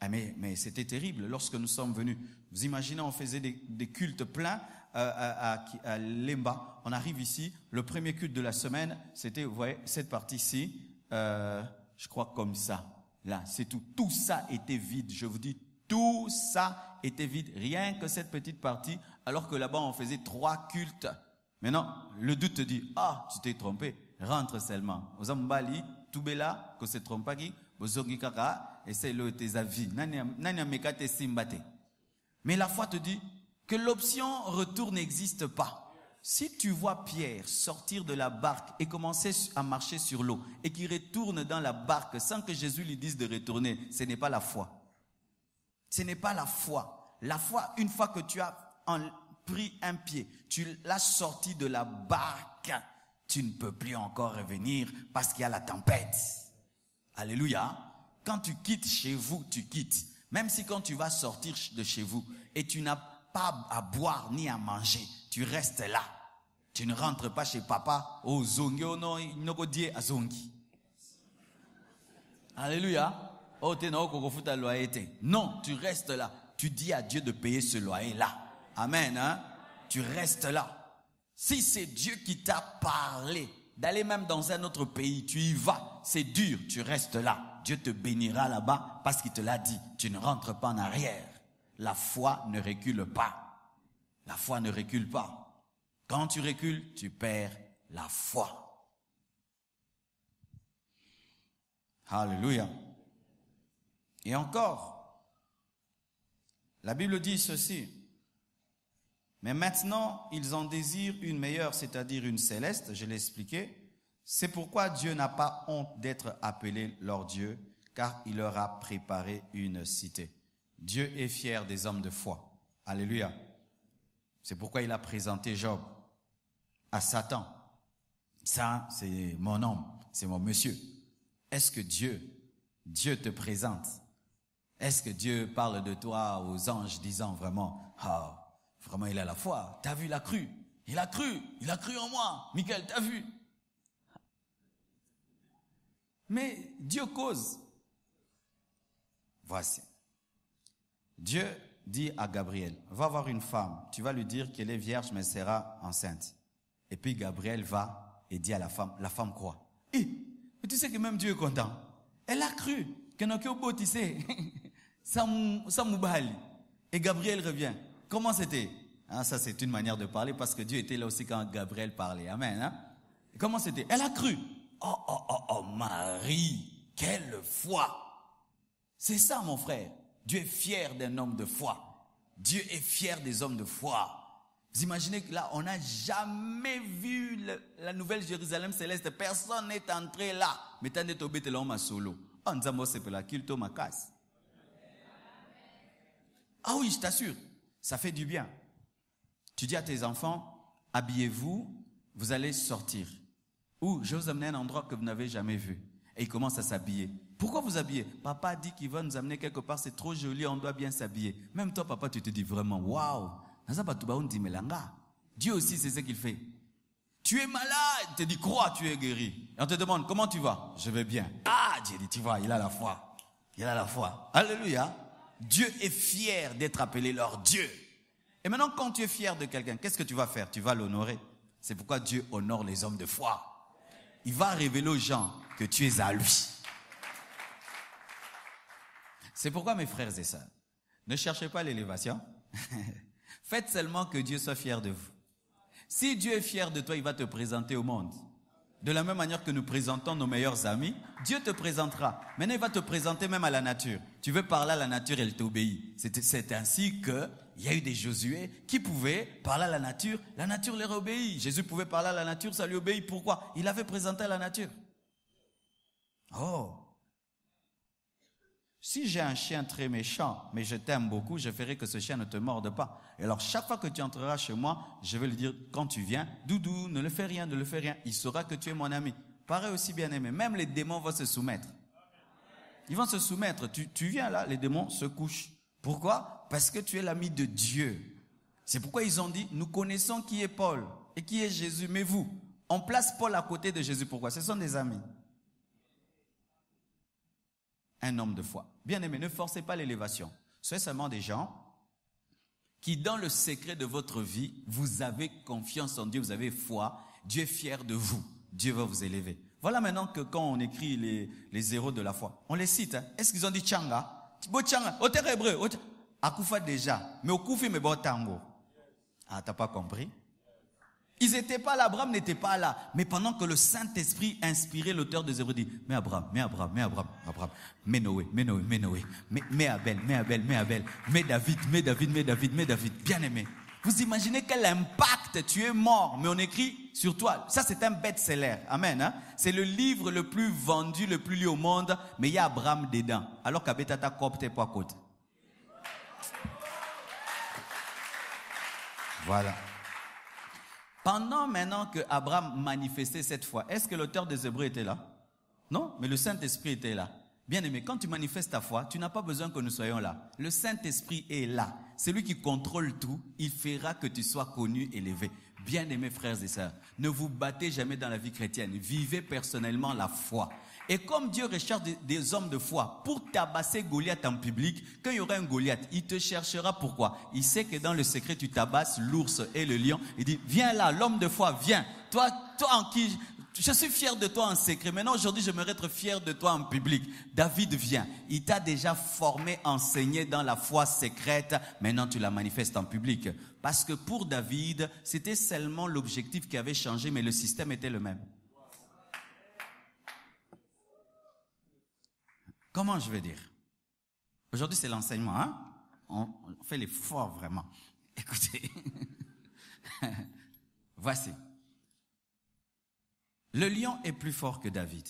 Ah mais c'était terrible lorsque nous sommes venus. Vous imaginez, on faisait des cultes pleins à Lemba. On arrive ici, le premier culte de la semaine, c'était, vous voyez, cette partie-ci, je crois comme ça. Là, c'est tout. Tout ça était vide, je vous dis. Tout ça était vide, rien que cette petite partie, alors que là-bas on faisait 3 cultes. Maintenant, le doute te dit, ah, tu t'es trompé, rentre seulement. Aux Ambali, tout bela, que se trompe pas qui, bozongi kaka, essaye le tes avis. Nanya mekate simbate. Mais la foi te dit que l'option retour n'existe pas. Si tu vois Pierre sortir de la barque et commencer à marcher sur l'eau et qu'il retourne dans la barque sans que Jésus lui dise de retourner, ce n'est pas la foi. Ce n'est pas la foi. La foi, une fois que tu as pris un pied, tu l'as sorti de la barque, tu ne peux plus encore revenir parce qu'il y a la tempête. Alléluia. Quand tu quittes chez vous, tu quittes. Même si quand tu vas sortir de chez vous et tu n'as pas à boire ni à manger, tu restes là. Tu ne rentres pas chez papa au zongi, non, il a zongi. Alléluia. Non, tu restes là. Tu dis à Dieu de payer ce loyer-là. Amen. Hein? Tu restes là. Si c'est Dieu qui t'a parlé d'aller même dans un autre pays, tu y vas. C'est dur, tu restes là. Dieu te bénira là-bas parce qu'il te l'a dit. Tu ne rentres pas en arrière. La foi ne recule pas. La foi ne recule pas. Quand tu recules, tu perds la foi. Alléluia. Et encore, la Bible dit ceci. Mais maintenant, ils en désirent une meilleure, c'est-à-dire une céleste, je l'ai expliqué. C'est pourquoi Dieu n'a pas honte d'être appelé leur Dieu, car il leur a préparé une cité. Dieu est fier des hommes de foi. Alléluia. C'est pourquoi il a présenté Job à Satan. Ça, c'est mon homme, c'est mon monsieur. Est-ce que Dieu te présente? Est-ce que Dieu parle de toi aux anges disant vraiment, ah, vraiment il a la foi, t'as vu, il a cru en moi, Michael, t'as vu? Mais Dieu cause. Voici. Dieu dit à Gabriel, va voir une femme, tu vas lui dire qu'elle est vierge mais sera enceinte. Et puis Gabriel va et dit à la femme croit. Mais tu sais que même Dieu est content. Elle a cru que nos cœurs bâtissaient. Et Gabriel revient. Comment c'était? Ça c'est une manière de parler parce que Dieu était là aussi quand Gabriel parlait. Amen. Hein? Comment c'était? Elle a cru. Oh Marie, quelle foi! C'est ça mon frère. Dieu est fier d'un homme de foi. Dieu est fier des hommes de foi. Vous imaginez que là, on n'a jamais vu la nouvelle Jérusalem céleste. Personne n'est entré là. Mais t'as des tobé l'homme à solo. Oh, Nzambo sepela kilto ma casse. Ah oui, je t'assure, ça fait du bien. Tu dis à tes enfants, habillez-vous, vous allez sortir. Ou je vais vous amener à un endroit que vous n'avez jamais vu. Et ils commencent à s'habiller. Pourquoi vous habiller? Papa dit qu'il va nous amener quelque part, c'est trop joli, on doit bien s'habiller. Même toi, papa, tu te dis vraiment, waouh, Dieu aussi, c'est ce qu'il fait. Tu es malade, il te dit, crois, tu es guéri. Et on te demande, comment tu vas? Je vais bien. Ah, Dieu dit, tu vois, il a la foi. Il a la foi. Alléluia. Dieu est fier d'être appelé leur Dieu. Et maintenant, quand tu es fier de quelqu'un, qu'est-ce que tu vas faire? Tu vas l'honorer. C'est pourquoi Dieu honore les hommes de foi. Il va révéler aux gens que tu es à lui. C'est pourquoi, mes frères et sœurs, ne cherchez pas l'élévation. Faites seulement que Dieu soit fier de vous. Si Dieu est fier de toi, il va te présenter au monde. De la même manière que nous présentons nos meilleurs amis, Dieu te présentera. Maintenant, il va te présenter même à la nature. Tu veux parler à la nature, elle t'obéit. C'est ainsi qu'il y a eu des Josué qui pouvaient parler à la nature leur obéit. Jésus pouvait parler à la nature, ça lui obéit. Pourquoi? Il avait présenté à la nature. Oh! Si j'ai un chien très méchant, mais je t'aime beaucoup, je ferai que ce chien ne te morde pas. Et alors, chaque fois que tu entreras chez moi, je vais lui dire, quand tu viens, Doudou, ne le fais rien, ne le fais rien. Il saura que tu es mon ami. Pareil aussi, bien-aimé. Même les démons vont se soumettre. Ils vont se soumettre. Tu viens là, les démons se couchent. Pourquoi? Parce que tu es l'ami de Dieu. C'est pourquoi ils ont dit, nous connaissons qui est Paul et qui est Jésus. Mais vous, on place Paul à côté de Jésus. Pourquoi? Ce sont des amis. Un homme de foi. Bien-aimé, ne forcez pas l'élévation. Soyez seulement des gens qui, dans le secret de votre vie, vous avez confiance en Dieu, vous avez foi. Dieu est fier de vous. Dieu va vous élever. Voilà maintenant que quand on écrit les héros de la foi, on les cite. Hein. Est-ce qu'ils ont dit Tchanga? Tchanga, au terre hébreu. Akoufa déjà. Mais au Koufi, mais bon tango. Ah, t'as pas compris? Ils n'étaient pas là, Abraham n'était pas là. Mais pendant que le Saint-Esprit inspirait l'auteur des Hébreux, dit, mais Abraham, mais Noé, mais Abel, mais David, bien aimé. Vous imaginez quel impact, tu es mort, mais on écrit sur toi. Ça, c'est un best-seller. Amen. Hein? C'est le livre le plus vendu, le plus lu au monde, mais il y a Abraham dedans. Alors qu'Abetata copte pas côte. Voilà. Pendant maintenant que Abraham manifestait cette foi, est-ce que l'auteur des Hébreux était là? Non, mais le Saint-Esprit était là. Bien aimé, quand tu manifestes ta foi, tu n'as pas besoin que nous soyons là. Le Saint-Esprit est là. C'est lui qui contrôle tout. Il fera que tu sois connu, élevé. Bien aimés frères et sœurs, ne vous battez jamais dans la vie chrétienne. Vivez personnellement la foi. Et comme Dieu recherche des hommes de foi pour tabasser Goliath en public, quand il y aura un Goliath, il te cherchera. Pourquoi? Il sait que dans le secret, tu tabasses l'ours et le lion. Il dit, viens là, l'homme de foi, viens. Toi en qui... Je suis fier de toi en secret. Maintenant, aujourd'hui, j'aimerais être fier de toi en public. David vient. Il t'a déjà formé, enseigné dans la foi secrète. Maintenant, tu la manifestes en public. Parce que pour David, c'était seulement l'objectif qui avait changé, mais le système était le même. Comment je vais dire? Aujourd'hui, c'est l'enseignement. Hein? On fait l'effort vraiment. Écoutez. Voici. Le lion est plus fort que David.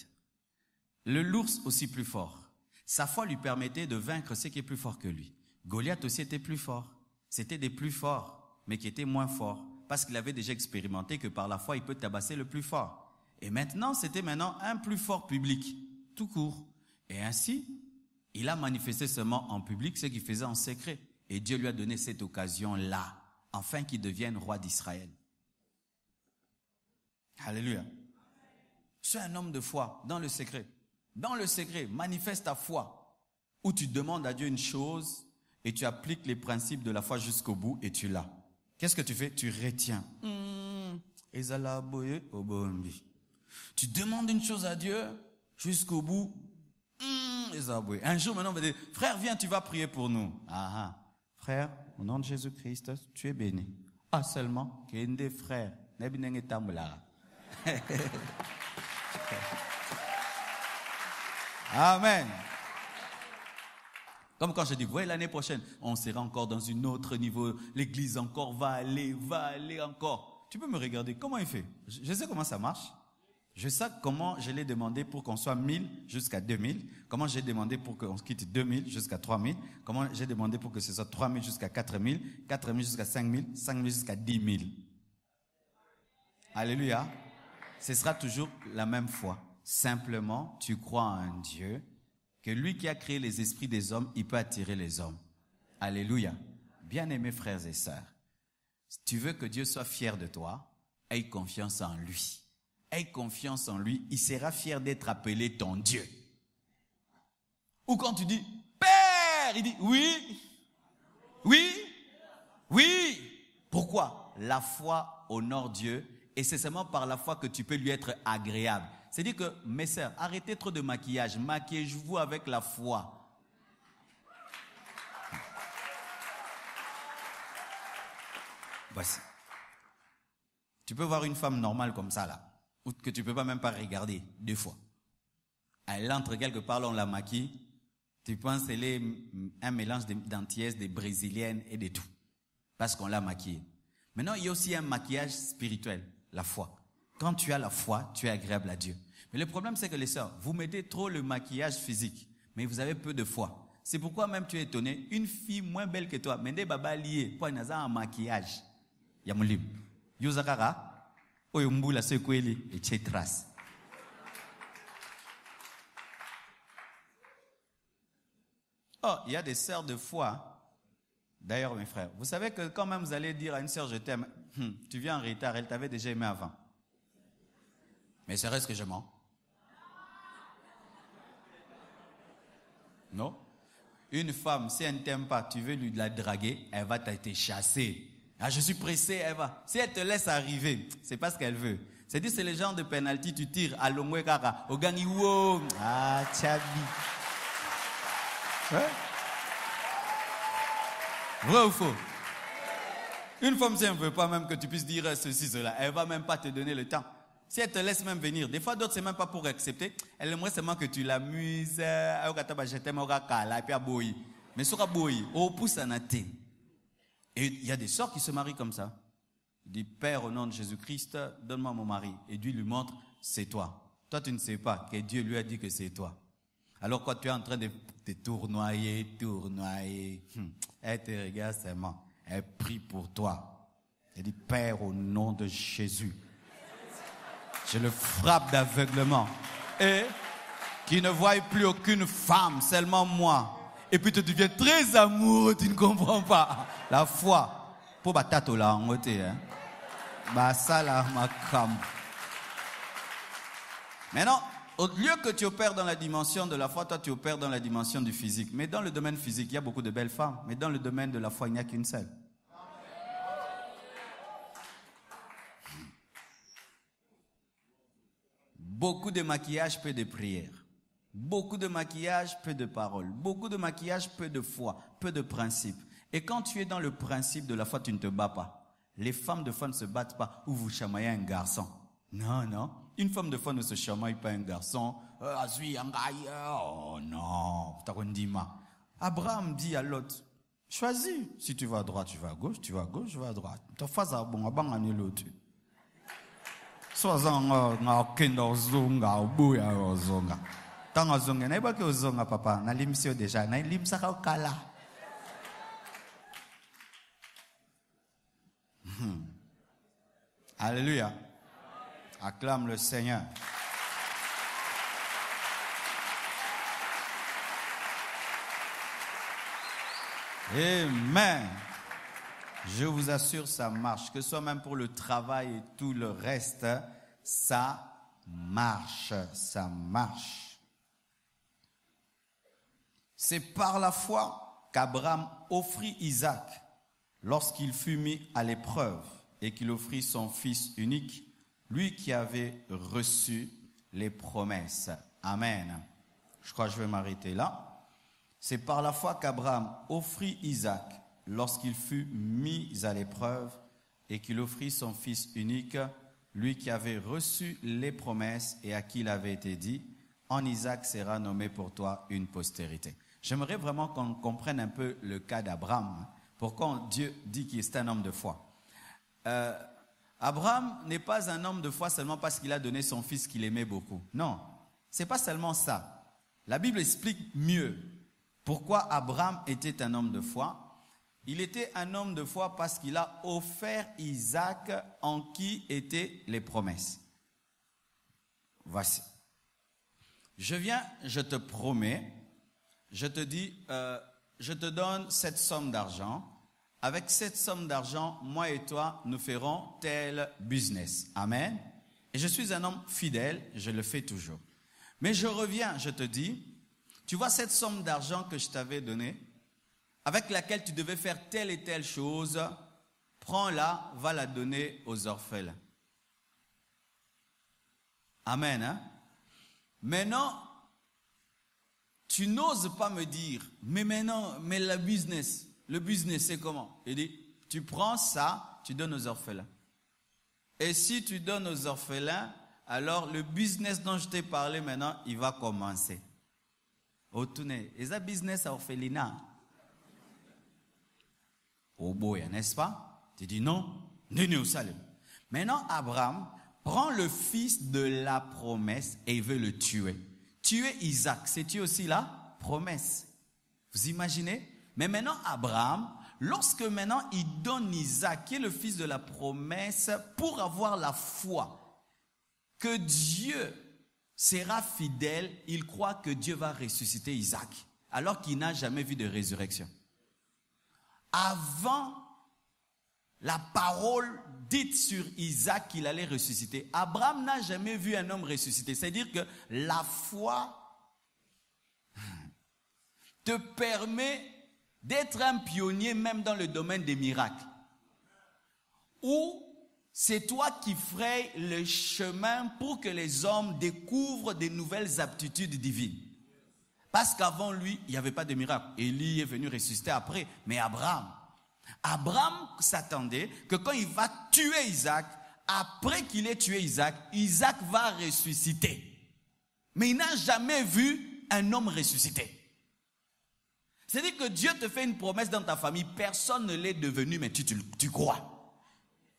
L'ours aussi plus fort. Sa foi lui permettait de vaincre ce qui est plus fort que lui. Goliath aussi était plus fort. C'était des plus forts, mais qui étaient moins forts. Parce qu'il avait déjà expérimenté que par la foi, il peut tabasser le plus fort. Et maintenant, c'était un plus fort public. Tout court. Et ainsi, il a manifesté seulement en public ce qu'il faisait en secret. Et Dieu lui a donné cette occasion-là, afin qu'il devienne roi d'Israël. Alléluia. Sois un homme de foi dans le secret. Dans le secret, manifeste ta foi. Où tu demandes à Dieu une chose et tu appliques les principes de la foi jusqu'au bout et tu l'as. Qu'est-ce que tu fais? Tu retiens. Tu demandes une chose à Dieu jusqu'au bout. Un jour maintenant on va dire, frère viens, tu vas prier pour nous. Ah, frère, au nom de Jésus-Christ, tu es béni. Ah seulement, qu'un frère, amen. Comme quand je dis, voyez l'année prochaine, on sera encore dans un autre niveau, l'église encore va aller encore. Tu peux me regarder, comment il fait? Je sais comment ça marche. Je sais comment je l'ai demandé pour qu'on soit 1000 jusqu'à 2000. Comment j'ai demandé pour qu'on quitte 2000 jusqu'à 3000. Comment j'ai demandé pour que ce soit 3000 jusqu'à 4000. 4000 jusqu'à 5000. 5000 jusqu'à 10 000. Alléluia. Ce sera toujours la même foi. Simplement, tu crois en un Dieu, que lui qui a créé les esprits des hommes, il peut attirer les hommes. Alléluia. Bien-aimés frères et sœurs, si tu veux que Dieu soit fier de toi, aie confiance en lui. Aie confiance en lui, il sera fier d'être appelé ton Dieu. Ou quand tu dis, Père, il dit, oui, oui, oui. Pourquoi? La foi honore Dieu et c'est seulement par la foi que tu peux lui être agréable. C'est-à-dire que, mes sœurs, arrêtez trop de maquillage, maquillez-vous avec la foi. Voici. Tu peux voir une femme normale comme ça, là, ou que tu ne peux pas même pas regarder 2 fois. Elle entre quelque part, là, on la maquille. Tu penses qu'elle est un mélange d'antillaises, des brésiliennes et de tout. Parce qu'on l'a maquillée. Maintenant, il y a aussi un maquillage spirituel, la foi. Quand tu as la foi, tu es agréable à Dieu. Mais le problème, c'est que les sœurs, vous mettez trop le maquillage physique, mais vous avez peu de foi. C'est pourquoi même tu es étonné, une fille moins belle que toi, mais des babas liés, pour un maquillage. Yamulim. Yuzakara, oyumbula sekweli et chetras. Oh, il y a des sœurs de foi. D'ailleurs, mes frères, vous savez que quand même vous allez dire à une sœur je t'aime, tu viens en retard, elle t'avait déjà aimé avant. Mais c'est reste que je mens. Non? Une femme, si elle ne t'aime pas, tu veux lui la draguer, elle va te chasser. Ah, je suis pressé, elle va. Si elle te laisse arriver, c'est pas ce qu'elle veut. C'est-à-dire, c'est le genre de penalty, tu tires à l'ongwe kaka, au gangi wo. Ah, tchabi. Ouais? Vrai ou faux? Une femme, si elle ne veut pas même que tu puisses dire ceci, cela, elle ne va même pas te donner le temps. Si elle te laisse même venir, des fois d'autres, c'est même pas pour accepter. Elle aimerait seulement que tu l'amuses. Mais ce sera boy. Au pouce en athée. Et il y a des sœurs qui se marient comme ça. Il dit, Père, au nom de Jésus-Christ, donne-moi mon mari. Et Dieu lui montre, c'est toi. Toi, tu ne sais pas que Dieu lui a dit que c'est toi. Alors quand tu es en train de te tournoyer, elle te regarde seulement. Elle prie pour toi. Elle dit, Père, au nom de Jésus, je le frappe d'aveuglement. Et qu'il ne voie plus aucune femme, seulement moi. Et puis tu deviens très amoureux, tu ne comprends pas. La foi. Pour batato là, en côté, hein. Bah ça là, ma cam. Maintenant, au lieu que tu opères dans la dimension de la foi, toi tu opères dans la dimension du physique. Mais dans le domaine physique, il y a beaucoup de belles femmes. Mais dans le domaine de la foi, il n'y a qu'une seule. Beaucoup de maquillage, peu de prière. Beaucoup de maquillage, peu de paroles. Beaucoup de maquillage, peu de foi, peu de principes. Et quand tu es dans le principe de la foi, tu ne te bats pas. Les femmes de foi ne se battent pas ou vous chamaillez un garçon. Non, non. Une femme de foi ne se chamaille pas un garçon. Oh non. Abraham dit à Lot, choisis. Si tu vas à droite, tu vas à gauche. Tu vas à gauche, tu vas à droite. Ta face à bon, à bang en l'autre. Soazan nga kenda ozonga obuya ozonga. Tanga ozonga na ibaki ozonga papa na limsio déjà na limsaka okala. Alléluia. Acclame le Seigneur. Amen. Je vous assure, ça marche. Que ce soit même pour le travail et tout le reste, ça marche. Ça marche. C'est par la foi qu'Abraham offrit Isaac lorsqu'il fut mis à l'épreuve et qu'il offrit son fils unique, lui qui avait reçu les promesses. Amen. Je crois que je vais m'arrêter là. C'est par la foi qu'Abraham offrit Isaac lorsqu'il fut mis à l'épreuve et qu'il offrit son fils unique, lui qui avait reçu les promesses et à qui il avait été dit, en Isaac sera nommé pour toi une postérité. J'aimerais vraiment qu'on comprenne un peu le cas d'Abraham. Pourquoi Dieu dit qu'il est un homme de foi. Abraham n'est pas un homme de foi seulement parce qu'il a donné son fils qu'il aimait beaucoup. Non, ce n'est pas seulement ça. La Bible explique mieux pourquoi Abraham était un homme de foi. Il était un homme de foi parce qu'il a offert Isaac en qui étaient les promesses. Voici. Je te promets, je te dis, je te donne cette somme d'argent. Avec cette somme d'argent, moi et toi, nous ferons tel business. Amen. Et je suis un homme fidèle, je le fais toujours. Mais je reviens, je te dis, tu vois cette somme d'argent que je t'avais donnée, avec laquelle tu devais faire telle et telle chose, prends-la, va la donner aux orphelins. Amen. Hein? Maintenant, tu n'oses pas me dire, mais maintenant, mais le business c'est comment? Il dit, tu prends ça, tu donnes aux orphelins. Et si tu donnes aux orphelins, alors le business dont je t'ai parlé maintenant, il va commencer. Au tourner, et ça business à orphelinat. Au boya, n'est-ce pas? Tu dis non, n'est au Salem. Maintenant, Abraham prend le fils de la promesse et il veut le tuer. Tuer Isaac, c'est tuer aussi la promesse. Vous imaginez? Mais maintenant, Abraham, lorsque maintenant il donne Isaac, qui est le fils de la promesse, pour avoir la foi que Dieu sera fidèle, il croit que Dieu va ressusciter Isaac, alors qu'il n'a jamais vu de résurrection. Avant la parole dite sur Isaac qu'il allait ressusciter, Abraham n'a jamais vu un homme ressusciter. C'est-à-dire que la foi te permet d'être un pionnier même dans le domaine des miracles. Ou c'est toi qui frayes le chemin pour que les hommes découvrent des nouvelles aptitudes divines. Parce qu'avant lui, il n'y avait pas de miracle. Élie est venu ressusciter après, mais Abraham s'attendait que quand il va tuer Isaac, après qu'il ait tué Isaac, Isaac va ressusciter. Mais il n'a jamais vu un homme ressusciter. C'est-à-dire que Dieu te fait une promesse dans ta famille, personne ne l'est devenu, mais tu crois.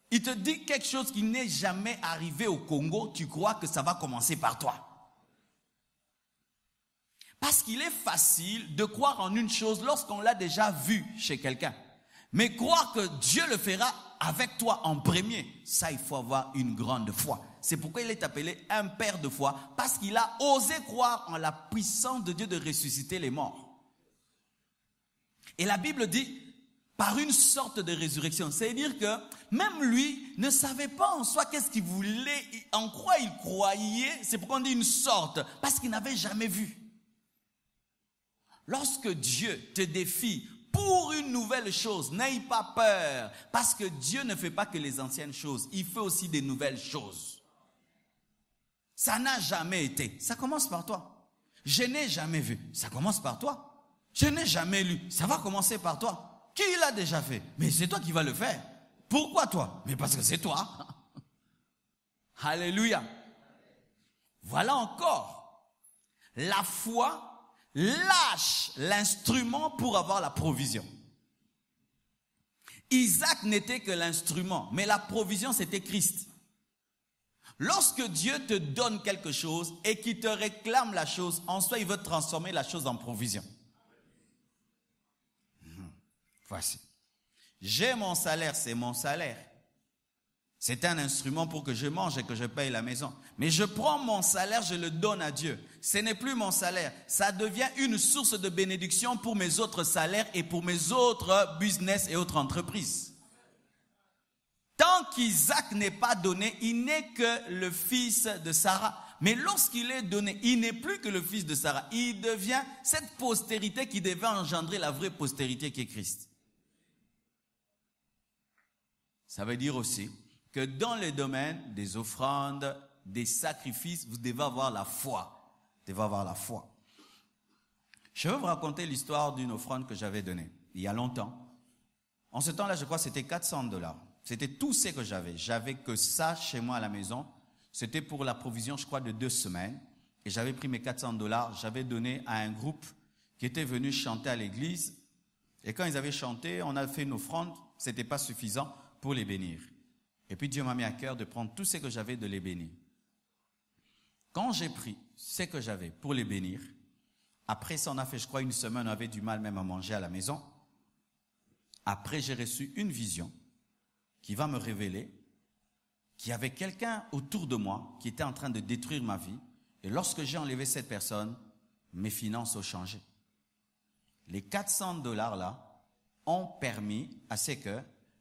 Il te dit quelque chose qui n'est jamais arrivé au Congo, tu crois que ça va commencer par toi. Parce qu'il est facile de croire en une chose lorsqu'on l'a déjà vu chez quelqu'un. Mais croire que Dieu le fera avec toi en premier, ça il faut avoir une grande foi. C'est pourquoi il est appelé un père de foi, parce qu'il a osé croire en la puissance de Dieu de ressusciter les morts. Et la Bible dit, par une sorte de résurrection, c'est-à-dire que même lui ne savait pas en soi qu'est-ce qu'il voulait, en quoi il croyait, c'est pourquoi on dit une sorte, parce qu'il n'avait jamais vu. Lorsque Dieu te défie pour une nouvelle chose, n'aie pas peur, parce que Dieu ne fait pas que les anciennes choses, il fait aussi des nouvelles choses. Ça n'a jamais été, ça commence par toi. Je n'ai jamais vu, ça commence par toi. Je n'ai jamais lu, ça va commencer par toi. Qui l'a déjà fait? Mais c'est toi qui vas le faire. Pourquoi toi? Mais parce que c'est toi. Alléluia. Voilà encore. La foi lâche l'instrument pour avoir la provision. Isaac n'était que l'instrument, mais la provision c'était Christ. Lorsque Dieu te donne quelque chose et qu'il te réclame la chose, en soi il veut transformer la chose en provision. Voici. J'ai mon salaire, c'est mon salaire. C'est un instrument pour que je mange et que je paye la maison. Mais je prends mon salaire, je le donne à Dieu. Ce n'est plus mon salaire. Ça devient une source de bénédiction pour mes autres salaires et pour mes autres business et autres entreprises. Tant qu'Isaac n'est pas donné, il n'est que le fils de Sarah. Mais lorsqu'il est donné, il n'est plus que le fils de Sarah. Il devient cette postérité qui devait engendrer la vraie postérité qui est Christ. Ça veut dire aussi que dans le domaine des offrandes, des sacrifices, vous devez avoir la foi. Vous devez avoir la foi. Je vais vous raconter l'histoire d'une offrande que j'avais donnée il y a longtemps. En ce temps-là, je crois que c'était $400. C'était tout ce que j'avais. J'avais que ça chez moi à la maison. C'était pour la provision, je crois, de 2 semaines. Et j'avais pris mes $400. J'avais donné à un groupe qui était venu chanter à l'église. Et quand ils avaient chanté, on a fait une offrande. C'était pas suffisant pour les bénir. Et puis Dieu m'a mis à cœur de prendre tout ce que j'avais, de les bénir. Quand j'ai pris ce que j'avais pour les bénir, après ça on a fait, je crois, une semaine, on avait du mal même à manger à la maison. Après j'ai reçu une vision qui va me révéler qu'il y avait quelqu'un autour de moi qui était en train de détruire ma vie. Et lorsque j'ai enlevé cette personne, mes finances ont changé. Les 400 $ là ont permis à ce que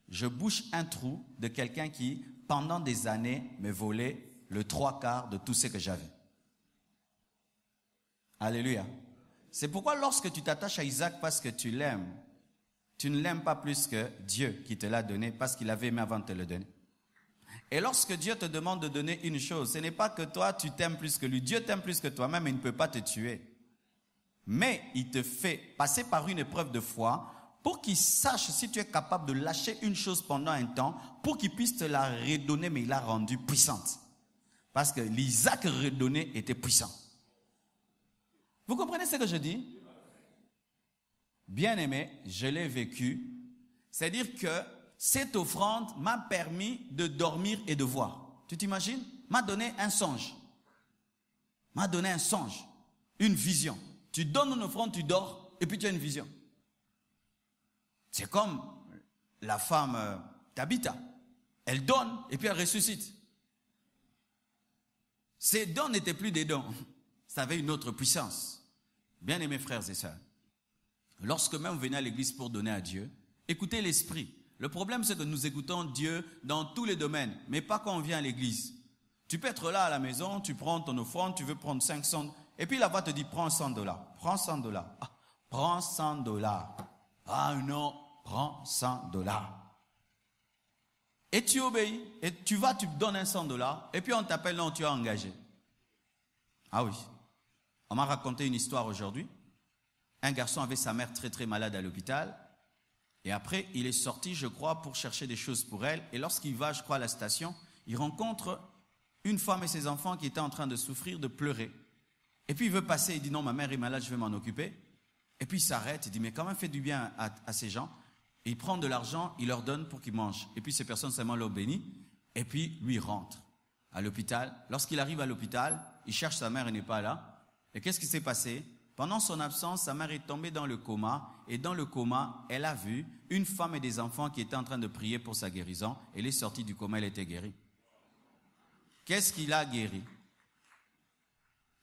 je bouche un trou de quelqu'un qui, pendant des années, me volait le 3/4 de tout ce que j'avais. Alléluia. C'est pourquoi lorsque tu t'attaches à Isaac parce que tu l'aimes, tu ne l'aimes pas plus que Dieu qui te l'a donné parce qu'il avait aimé avant de te le donner. Et lorsque Dieu te demande de donner une chose, ce n'est pas que toi tu t'aimes plus que lui. Dieu t'aime plus que toi-même et il ne peut pas te tuer. Mais il te fait passer par une épreuve de foi pour qu'il sache si tu es capable de lâcher une chose pendant un temps pour qu'il puisse te la redonner, mais il l'a rendue puissante. Parce que l'Isaac redonné était puissant. Vous comprenez ce que je dis? Bien-aimé, je l'ai vécu. C'est-à-dire que cette offrande m'a permis de dormir et de voir. Tu t'imagines? M'a donné un songe. M'a donné un songe, une vision. Tu donnes une offrande, tu dors, et puis tu as une vision. C'est comme la femme Tabitha. Elle donne, et puis elle ressuscite. Ces dons n'étaient plus des dons. Ça avait une autre puissance. Bien-aimés frères et sœurs, lorsque même vous venez à l'église pour donner à Dieu, écoutez l'esprit. Le problème, c'est que nous écoutons Dieu dans tous les domaines, mais pas quand on vient à l'église. Tu peux être là à la maison, tu prends ton offrande, tu veux prendre 500, et puis la voix te dit, prends 100 $. Prends 100 $. Ah, prends 100 $. Ah non, prends 100 $. Et tu obéis, et tu vas, tu donnes un 100 $, et puis on t'appelle, non, tu as engagé. Ah oui. On m'a raconté une histoire aujourd'hui. Un garçon avait sa mère très très malade à l'hôpital. Et après, il est sorti, je crois, pour chercher des choses pour elle. Et lorsqu'il va, je crois, à la station, il rencontre une femme et ses enfants qui étaient en train de souffrir, de pleurer. Et puis il veut passer, il dit non, ma mère est malade, je vais m'en occuper. Et puis il s'arrête, il dit mais comment fait du bien à ces gens? Et il prend de l'argent, il leur donne pour qu'ils mangent. Et puis ces personnes seulement l'ont béni. Et puis lui rentre à l'hôpital. Lorsqu'il arrive à l'hôpital, il cherche sa mère, elle n'est pas là. Et qu'est-ce qui s'est passé? Pendant son absence, sa mère est tombée dans le coma. Et dans le coma, elle a vu une femme et des enfants qui étaient en train de prier pour sa guérison. Elle est sortie du coma, elle était guérie. Qu'est-ce qu'il a guéri?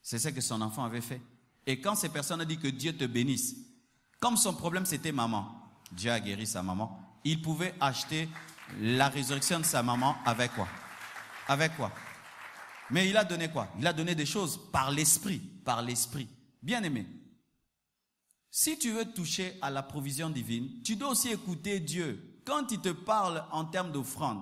C'est ce que son enfant avait fait. Et quand ces personnes ont dit que Dieu te bénisse, comme son problème c'était maman, Dieu a guéri sa maman. Il pouvait acheter la résurrection de sa maman avec quoi? Avec quoi? Mais il a donné quoi? Il a donné des choses par l'esprit, par l'esprit. Bien-aimé, si tu veux toucher à la provision divine, tu dois aussi écouter Dieu. Quand il te parle en termes d'offrande,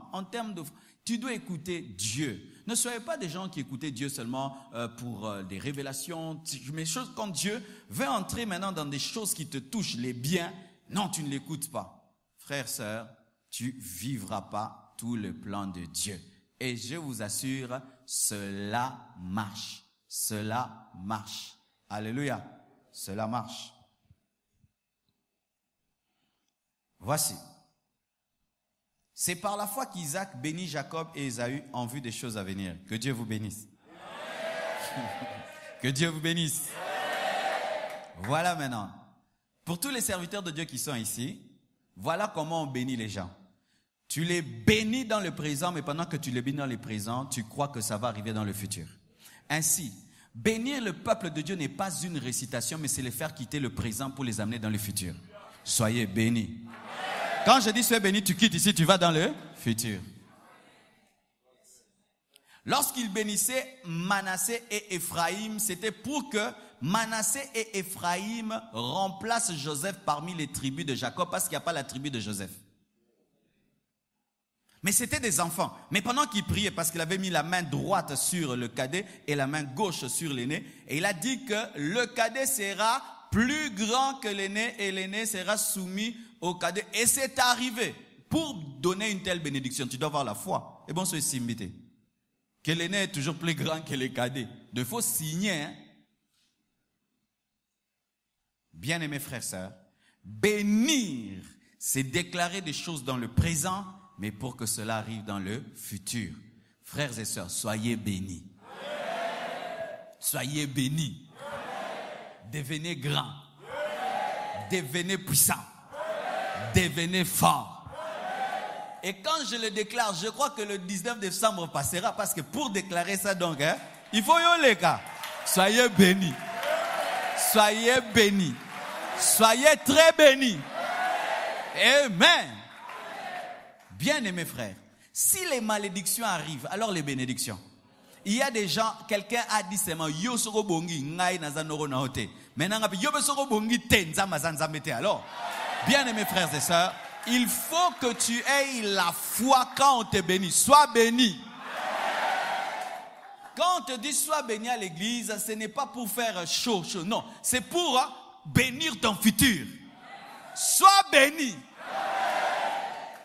tu dois écouter Dieu. Ne soyez pas des gens qui écoutaient Dieu seulement pour des révélations. Mais quand Dieu veut entrer maintenant dans des choses qui te touchent, les biens, non, tu ne l'écoutes pas. Frère, sœur, tu ne vivras pas tout le plan de Dieu. Et je vous assure, cela marche. Cela marche. Alléluia. Cela marche. Voici. C'est par la foi qu'Isaac bénit Jacob et Ésaü en vue des choses à venir. Que Dieu vous bénisse. Que Dieu vous bénisse. Voilà maintenant. Pour tous les serviteurs de Dieu qui sont ici, voilà comment on bénit les gens. Tu les bénis dans le présent, mais pendant que tu les bénis dans le présent, tu crois que ça va arriver dans le futur. Ainsi, bénir le peuple de Dieu n'est pas une récitation, mais c'est les faire quitter le présent pour les amener dans le futur. Soyez bénis. Quand je dis soyez bénis, tu quittes ici, tu vas dans le futur. Lorsqu'il bénissait Manassé et Ephraïm, c'était pour que Manassé et Ephraïm remplacent Joseph parmi les tribus de Jacob, parce qu'il n'y a pas la tribu de Joseph. Mais c'était des enfants. Mais pendant qu'il priait, parce qu'il avait mis la main droite sur le cadet et la main gauche sur l'aîné, et il a dit que le cadet sera plus grand que l'aîné et l'aîné sera soumis au cadet. Et c'est arrivé. Pour donner une telle bénédiction, tu dois avoir la foi. Et bon, c'est simbité. Que l'aîné est toujours plus grand que le cadet. Il faut signer. Hein? Bien-aimés frères et sœurs, bénir, c'est déclarer des choses dans le présent mais pour que cela arrive dans le futur. Frères et sœurs, soyez bénis. Soyez bénis. Devenez grands. Devenez puissants. Devenez forts. Et quand je le déclare, je crois que le 19 décembre passera, parce que pour déclarer ça donc, il faut y aller, gars. Soyez bénis. Soyez bénis. Soyez très bénis. Amen. Bien-aimés frères, si les malédictions arrivent, alors les bénédictions. Il y a des gens, quelqu'un a dit seulement yo soko bongi ngai na zanoro na hote. Maintenant yo soko bongi tenza mazanzamete. Alors, bien-aimés frères et sœurs, il faut que tu aies la foi quand on te bénit. Sois béni. Quand on te dit sois béni à l'église, ce n'est pas pour faire chaud, non. C'est pour bénir ton futur. Sois béni.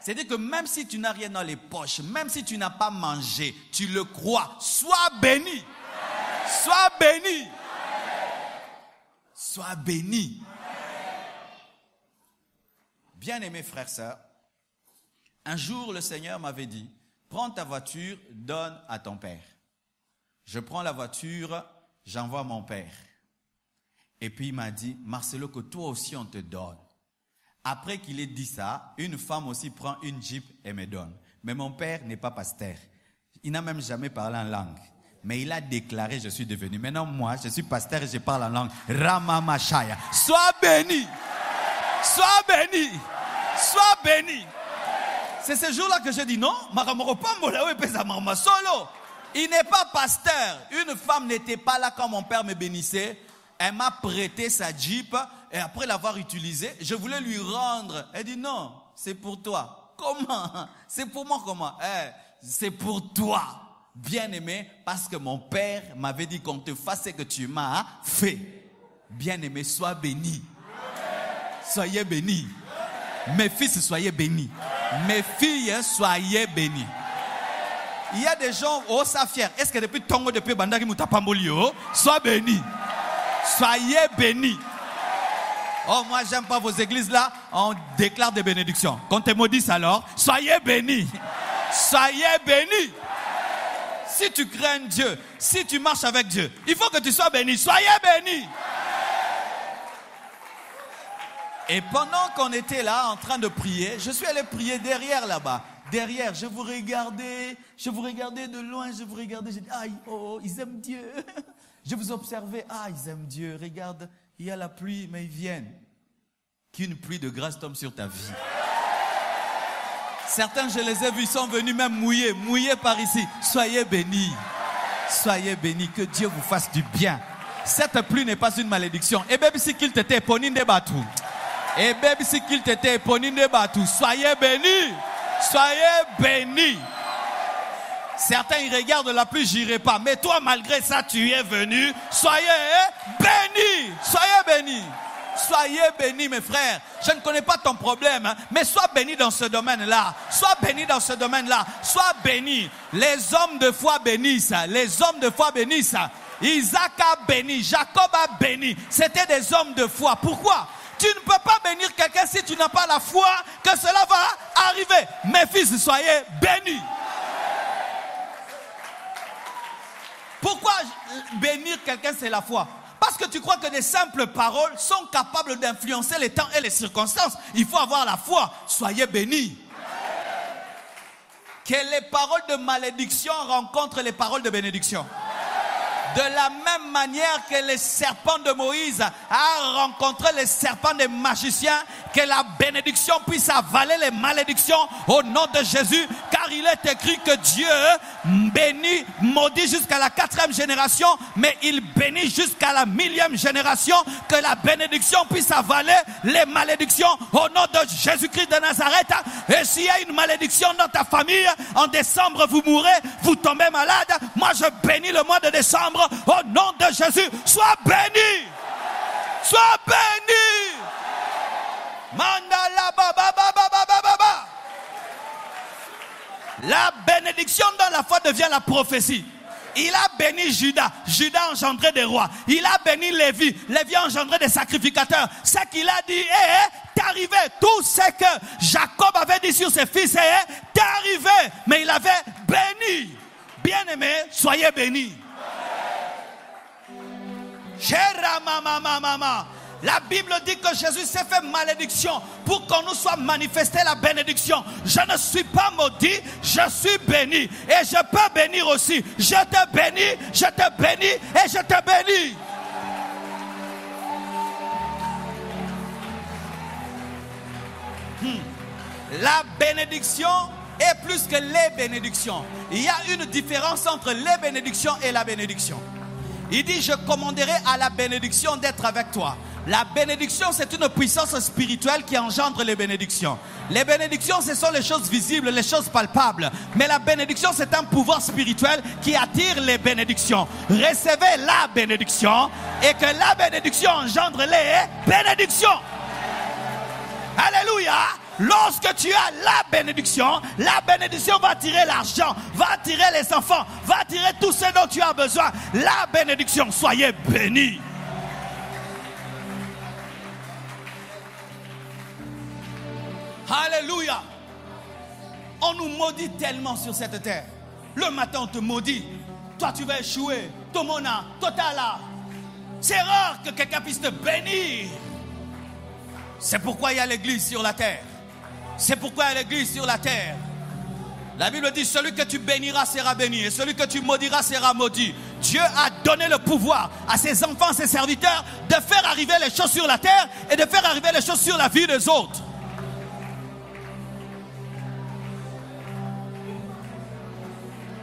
C'est-à-dire que même si tu n'as rien dans les poches, même si tu n'as pas mangé, tu le crois. Sois béni. Sois béni. Sois béni. Bien-aimés frères et sœurs, un jour le Seigneur m'avait dit, prends ta voiture, donne à ton père. Je prends la voiture, j'envoie mon père. Et puis il m'a dit, Marcelo, que toi aussi on te donne. Après qu'il ait dit ça, une femme aussi prend une Jeep et me donne. Mais mon père n'est pas pasteur. Il n'a même jamais parlé en langue. Mais il a déclaré, je suis devenu. Maintenant, moi, je suis pasteur et je parle en langue. Ramamashaya. Sois béni. Sois béni. Sois béni. C'est ce jour-là que je dis non. Il n'est pas pasteur. Une femme n'était pas là quand mon père me bénissait. Elle m'a prêté sa Jeep. Et après l'avoir utilisée, je voulais lui rendre. Elle dit non, c'est pour toi. Comment? C'est pour moi comment? C'est pour toi. Bien-aimé, parce que mon père m'avait dit qu'on te fasse ce que tu m'as fait. Bien-aimé, sois béni. Soyez bénis. Mes fils, soyez bénis. Mes filles, soyez bénis. Il y a des gens, oh, ça fier. Est-ce que depuis Tongo, depuis Bandari Moutapambolio, sois béni. Soyez bénis. Oh, moi, j'aime pas vos églises là. On déclare des bénédictions. Quand te maudissent alors, soyez bénis. Soyez bénis. Si tu crains Dieu, si tu marches avec Dieu, il faut que tu sois béni. Soyez bénis. Et pendant qu'on était là en train de prier, je suis allé prier derrière là-bas. Derrière, je vous regardais de loin, je vous regardais, j'ai dit, aïe, oh, ils aiment Dieu. Je vous observais, ah, ils aiment Dieu, regarde, il y a la pluie, mais ils viennent. Qu'une pluie de grâce tombe sur ta vie. Certains, je les ai vus, ils sont venus même mouillés par ici. Soyez bénis. Soyez bénis, que Dieu vous fasse du bien. Cette pluie n'est pas une malédiction. Et même si qu'il t'était éponine de batou. Et même si qu'il t'était éponine de batou. Soyez bénis. Soyez bénis. Certains, ils regardent la pluie, j'irai pas. Mais toi, malgré ça, tu es venu. Soyez bénis. Soyez bénis. Soyez bénis, mes frères. Je ne connais pas ton problème, hein, mais sois béni dans ce domaine-là. Sois béni dans ce domaine-là. Sois béni. Les hommes de foi bénissent. Les hommes de foi bénissent. Isaac a béni. Jacob a béni. C'était des hommes de foi. Pourquoi? Tu ne peux pas bénir quelqu'un si tu n'as pas la foi que cela va arriver. Mes fils, soyez bénis. Pourquoi bénir quelqu'un, c'est la foi? Parce que tu crois que des simples paroles sont capables d'influencer les temps et les circonstances. Il faut avoir la foi. Soyez bénis. Que les paroles de malédiction rencontrent les paroles de bénédiction. De la même manière que les serpents de Moïse a rencontré les serpents des magiciens, que la bénédiction puisse avaler les malédictions au nom de Jésus, car il est écrit que Dieu bénit, maudit jusqu'à la 4e génération, mais il bénit jusqu'à la 1000e génération, que la bénédiction puisse avaler les malédictions au nom de Jésus-Christ de Nazareth. Et s'il y a une malédiction dans ta famille, en décembre vous mourrez, vous tombez malade, moi je bénis le mois de décembre au nom de Jésus. Sois béni. Sois béni. Mandala baba baba baba baba. La bénédiction dans la foi devient la prophétie. Il a béni Judas. Judas a engendré des rois. Il a béni Lévi. Lévi a engendré des sacrificateurs. Ce qu'il a dit est arrivé. Tout ce que Jacob avait dit sur ses fils est arrivé. Mais il avait béni. Bien-aimés, soyez bénis. La Bible dit que Jésus s'est fait malédiction pour qu'on nous soit manifesté la bénédiction. Je ne suis pas maudit, je suis béni. Et je peux bénir aussi. Je te bénis, je te bénis et je te bénis. La bénédiction est plus que les bénédictions. Il y a une différence entre les bénédictions et la bénédiction. Il dit, je commanderai à la bénédiction d'être avec toi. La bénédiction, c'est une puissance spirituelle qui engendre les bénédictions. Les bénédictions, ce sont les choses visibles, les choses palpables. Mais la bénédiction, c'est un pouvoir spirituel qui attire les bénédictions. Recevez la bénédiction et que la bénédiction engendre les bénédictions. Alléluia. Lorsque tu as la bénédiction va attirer l'argent, va attirer les enfants, va attirer tout ce dont tu as besoin. La bénédiction, soyez bénis. Alléluia. On nous maudit tellement sur cette terre. Le matin on te maudit. Toi tu vas échouer. Tomona, totala. C'est rare que quelqu'un puisse te bénir. C'est pourquoi il y a l'église sur la terre. C'est pourquoi il y a l'église sur la terre. La Bible dit, celui que tu béniras sera béni et celui que tu maudiras sera maudit. Dieu a donné le pouvoir à ses enfants, ses serviteurs de faire arriver les choses sur la terre et de faire arriver les choses sur la vie des autres.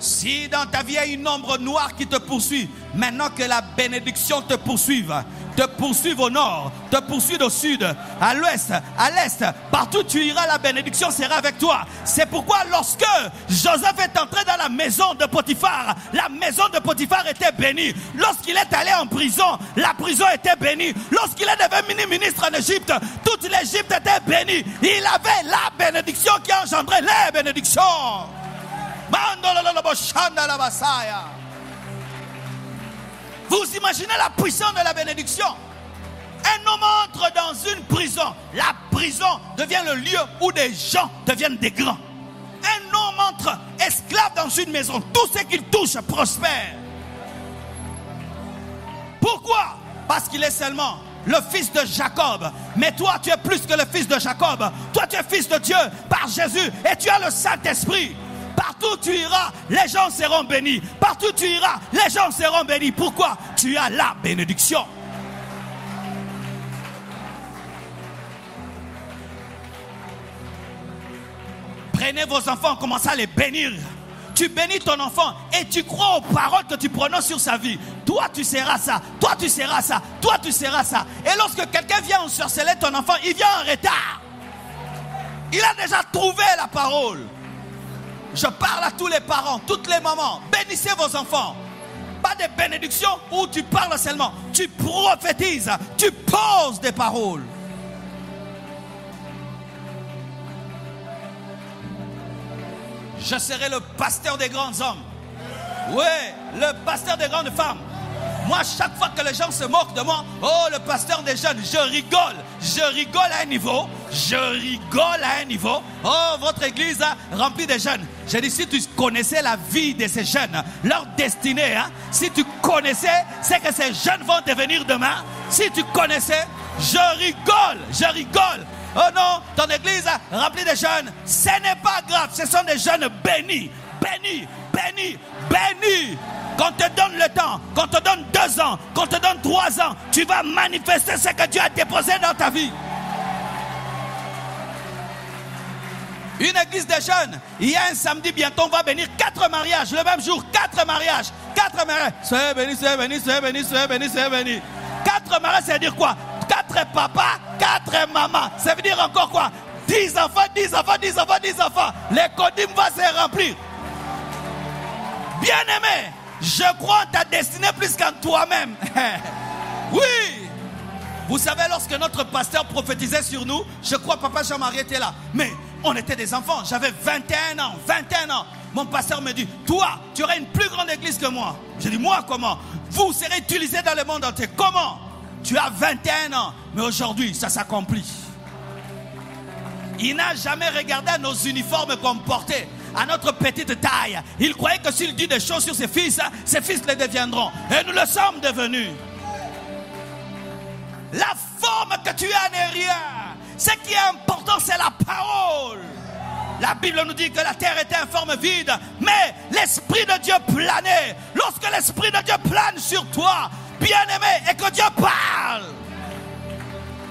Si dans ta vie il y a une ombre noire qui te poursuit, maintenant que la bénédiction te poursuive au nord, te poursuive au sud, à l'ouest, à l'est, partout tu iras, la bénédiction sera avec toi. C'est pourquoi lorsque Joseph est entré dans la maison de Potiphar, la maison de Potiphar était bénie. Lorsqu'il est allé en prison, la prison était bénie. Lorsqu'il est devenu ministre en Égypte, toute l'Égypte était bénie. Il avait la bénédiction qui a engendré les bénédictions. Vous imaginez la puissance de la bénédiction? Un homme entre dans une prison. La prison devient le lieu où des gens deviennent des grands. Un homme entre esclave dans une maison. Tout ce qu'il touche prospère. Pourquoi? Parce qu'il est seulement le fils de Jacob. Mais toi tu es plus que le fils de Jacob. Toi tu es fils de Dieu par Jésus. Et tu as le Saint-Esprit. Partout tu iras, les gens seront bénis. Partout tu iras, les gens seront bénis. Pourquoi? Tu as la bénédiction. Prenez vos enfants, commencez à les bénir. Tu bénis ton enfant et tu crois aux paroles que tu prononces sur sa vie. Toi tu seras ça, toi tu seras ça, toi tu seras ça. Et lorsque quelqu'un vient ensorceler ton enfant, il vient en retard. Il a déjà trouvé la parole. Je parle à tous les parents, toutes les mamans. Bénissez vos enfants. Pas des bénédictions où tu parles seulement. Tu prophétises, tu poses des paroles. Je serai le pasteur des grands hommes. Oui, le pasteur des grandes femmes. Moi, chaque fois que les gens se moquent de moi, oh, le pasteur des jeunes, je rigole. Je rigole à un niveau. Je rigole à un niveau. Oh, votre église remplie de jeunes. J'ai dit, si tu connaissais la vie de ces jeunes, leur destinée, si tu connaissais, c'est que ces jeunes vont devenir demain. Si tu connaissais, je rigole, je rigole. Oh non, ton église remplie de jeunes, ce n'est pas grave. Ce sont des jeunes bénis, bénis, bénis, bénis. Qu'on te donne le temps, qu'on te donne 2 ans, qu'on te donne 3 ans, tu vas manifester ce que Dieu a déposé dans ta vie. Une église de jeunes, il y a un samedi bientôt, on va bénir 4 mariages, le même jour, 4 mariages. 4 mariages. Soyez bénis, soyez bénis, soyez bénis, soyez bénis, soyez bénis. 4 mariages, ça veut dire quoi? 4 papas, 4 mamans. Ça veut dire encore quoi? 10 enfants, 10 enfants, 10 enfants, 10 enfants. Les codymes vont se remplir. Bien-aimé, je crois en ta destinée plus qu'en toi-même. Oui. Vous savez, lorsque notre pasteur prophétisait sur nous, je crois papa Jean-Marie était là. Mais on était des enfants. J'avais 21 ans. 21 ans. Mon pasteur me dit, toi, tu auras une plus grande église que moi. J'ai dit, moi, comment? Vous serez utilisés dans le monde entier. Comment? Tu as 21 ans. Mais aujourd'hui, ça s'accomplit. Il n'a jamais regardé à nos uniformes qu'on portait, à notre petite taille. Il croyait que s'il dit des choses sur ses fils les deviendront. Et nous le sommes devenus. La forme que tu as n'est rien. Ce qui est important, c'est la parole. La Bible nous dit que la terre était informe vide, mais l'Esprit de Dieu planait. Lorsque l'Esprit de Dieu plane sur toi, bien-aimé, et que Dieu parle,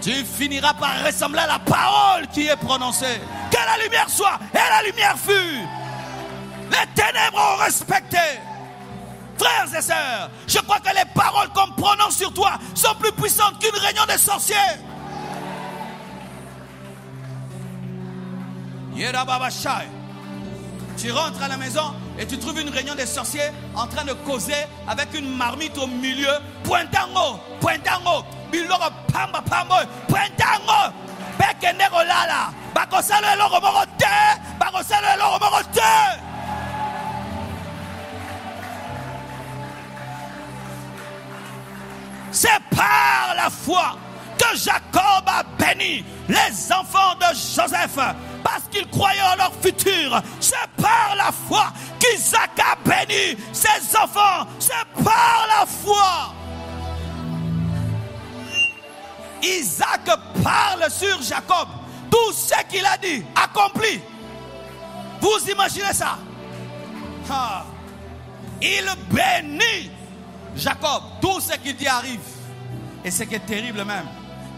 tu finiras par ressembler à la parole qui est prononcée. Que la lumière soit, et la lumière fut. Les ténèbres ont respecté. Frères et sœurs, je crois que les paroles qu'on prononce sur toi sont plus puissantes qu'une réunion de sorciers. Tu rentres à la maison et tu trouves une réunion des sorciers en train de causer avec une marmite au milieu. Pointango, pointango, biloro pamba pambo, pointango. Bekenero lala, bakosalo eloro morote, bakosalo eloro morote. C'est par la foi que Jacob a béni les enfants de Joseph parce qu'ils croyaient en leur futur. C'est par la foi qu'Isaac a béni ses enfants. C'est par la foi. Isaac parle sur Jacob. Tout ce qu'il a dit, accompli. Vous imaginez ça? Il bénit Jacob. Tout ce qu'il dit arrive. Et ce qui est terrible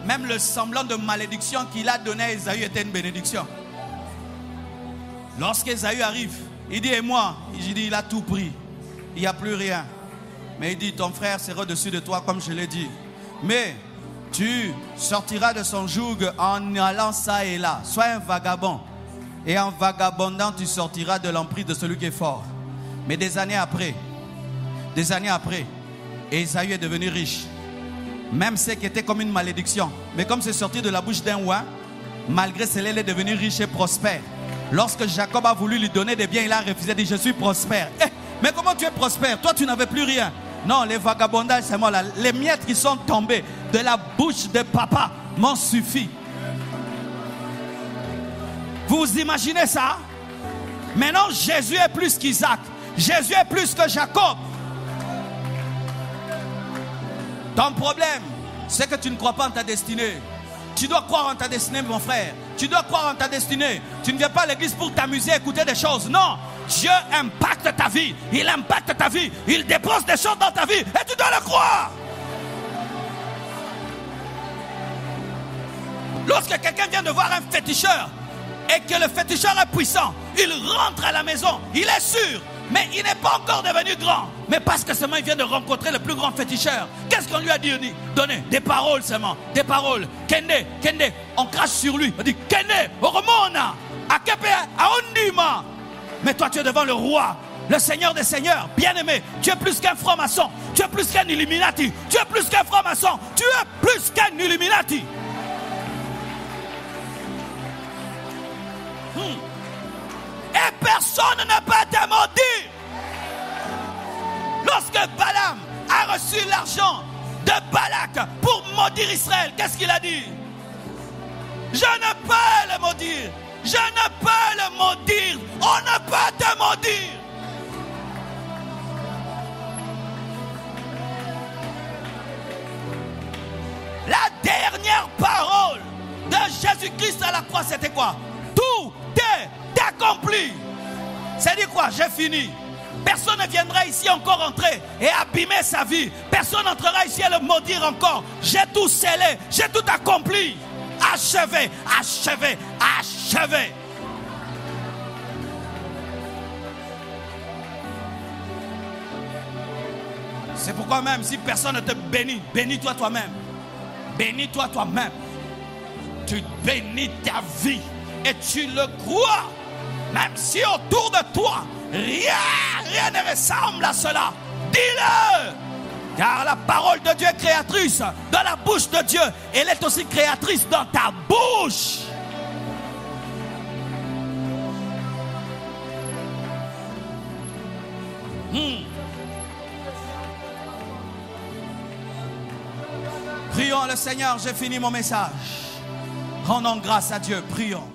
même le semblant de malédiction qu'il a donné à Ésaü était une bénédiction. Lorsqu'Ésaü arrive, il dit, et moi, il a tout pris. Il n'y a plus rien. Mais il dit, ton frère sera au-dessus de toi, comme je l'ai dit. Mais tu sortiras de son joug en allant ça et là. Sois un vagabond. Et en vagabondant, tu sortiras de l'emprise de celui qui est fort. Mais des années après, Ésaü est devenu riche. Même ce qui était comme une malédiction. Mais comme c'est sorti de la bouche d'un roi, malgré cela, il est devenu riche et prospère. Lorsque Jacob a voulu lui donner des biens, il a refusé. Il dit, je suis prospère. Mais comment tu es prospère? Toi, tu n'avais plus rien. Non, les vagabondages, c'est moi là. Les miettes qui sont tombées de la bouche de papa m'ont suffi. Vous imaginez ça? Maintenant, Jésus est plus qu'Isaac. Jésus est plus que Jacob. Ton problème, c'est que tu ne crois pas en ta destinée. Tu dois croire en ta destinée, mon frère. Tu dois croire en ta destinée. Tu ne viens pas à l'église pour t'amuser, écouter des choses. Non, Dieu impacte ta vie. Il impacte ta vie. Il dépose des choses dans ta vie. Et tu dois le croire. Lorsque quelqu'un vient de voir un féticheur et que le féticheur est puissant, il rentre à la maison. Il est sûr. Mais il n'est pas encore devenu grand. Mais parce que seulement il vient de rencontrer le plus grand féticheur. Qu'est-ce qu'on lui a dit? Donnez des paroles seulement. Des paroles. Kende, Kende. On crache sur lui. On dit Kende, Oromona, Akepe, Aondima. Mais toi tu es devant le roi, le Seigneur des Seigneurs. Bien-aimé, tu es plus qu'un franc-maçon. Tu es plus qu'un Illuminati. Tu es plus qu'un franc-maçon. Tu es plus qu'un Illuminati. Et personne ne peut te maudire. Lorsque Balaam a reçu l'argent de Balak pour maudire Israël, qu'est-ce qu'il a dit? Je ne peux le maudire. Je ne peux le maudire. On ne peut te maudire. La dernière parole de Jésus-Christ à la croix, c'était quoi? Tout est accompli. C'est dit quoi? J'ai fini. Personne ne viendra ici encore entrer et abîmer sa vie. Personne n'entrera ici à le maudire encore. J'ai tout scellé, j'ai tout accompli. Achevé, achevé, achevé. C'est pourquoi même si personne ne te bénit, bénis-toi toi-même. Bénis-toi toi-même. Tu bénis ta vie et tu le crois. Même si autour de toi, rien ne ressemble à cela. Dis-le. Car la parole de Dieu est créatrice dans la bouche de Dieu. Elle est aussi créatrice dans ta bouche. Prions le Seigneur, j'ai fini mon message. Rendons grâce à Dieu, prions.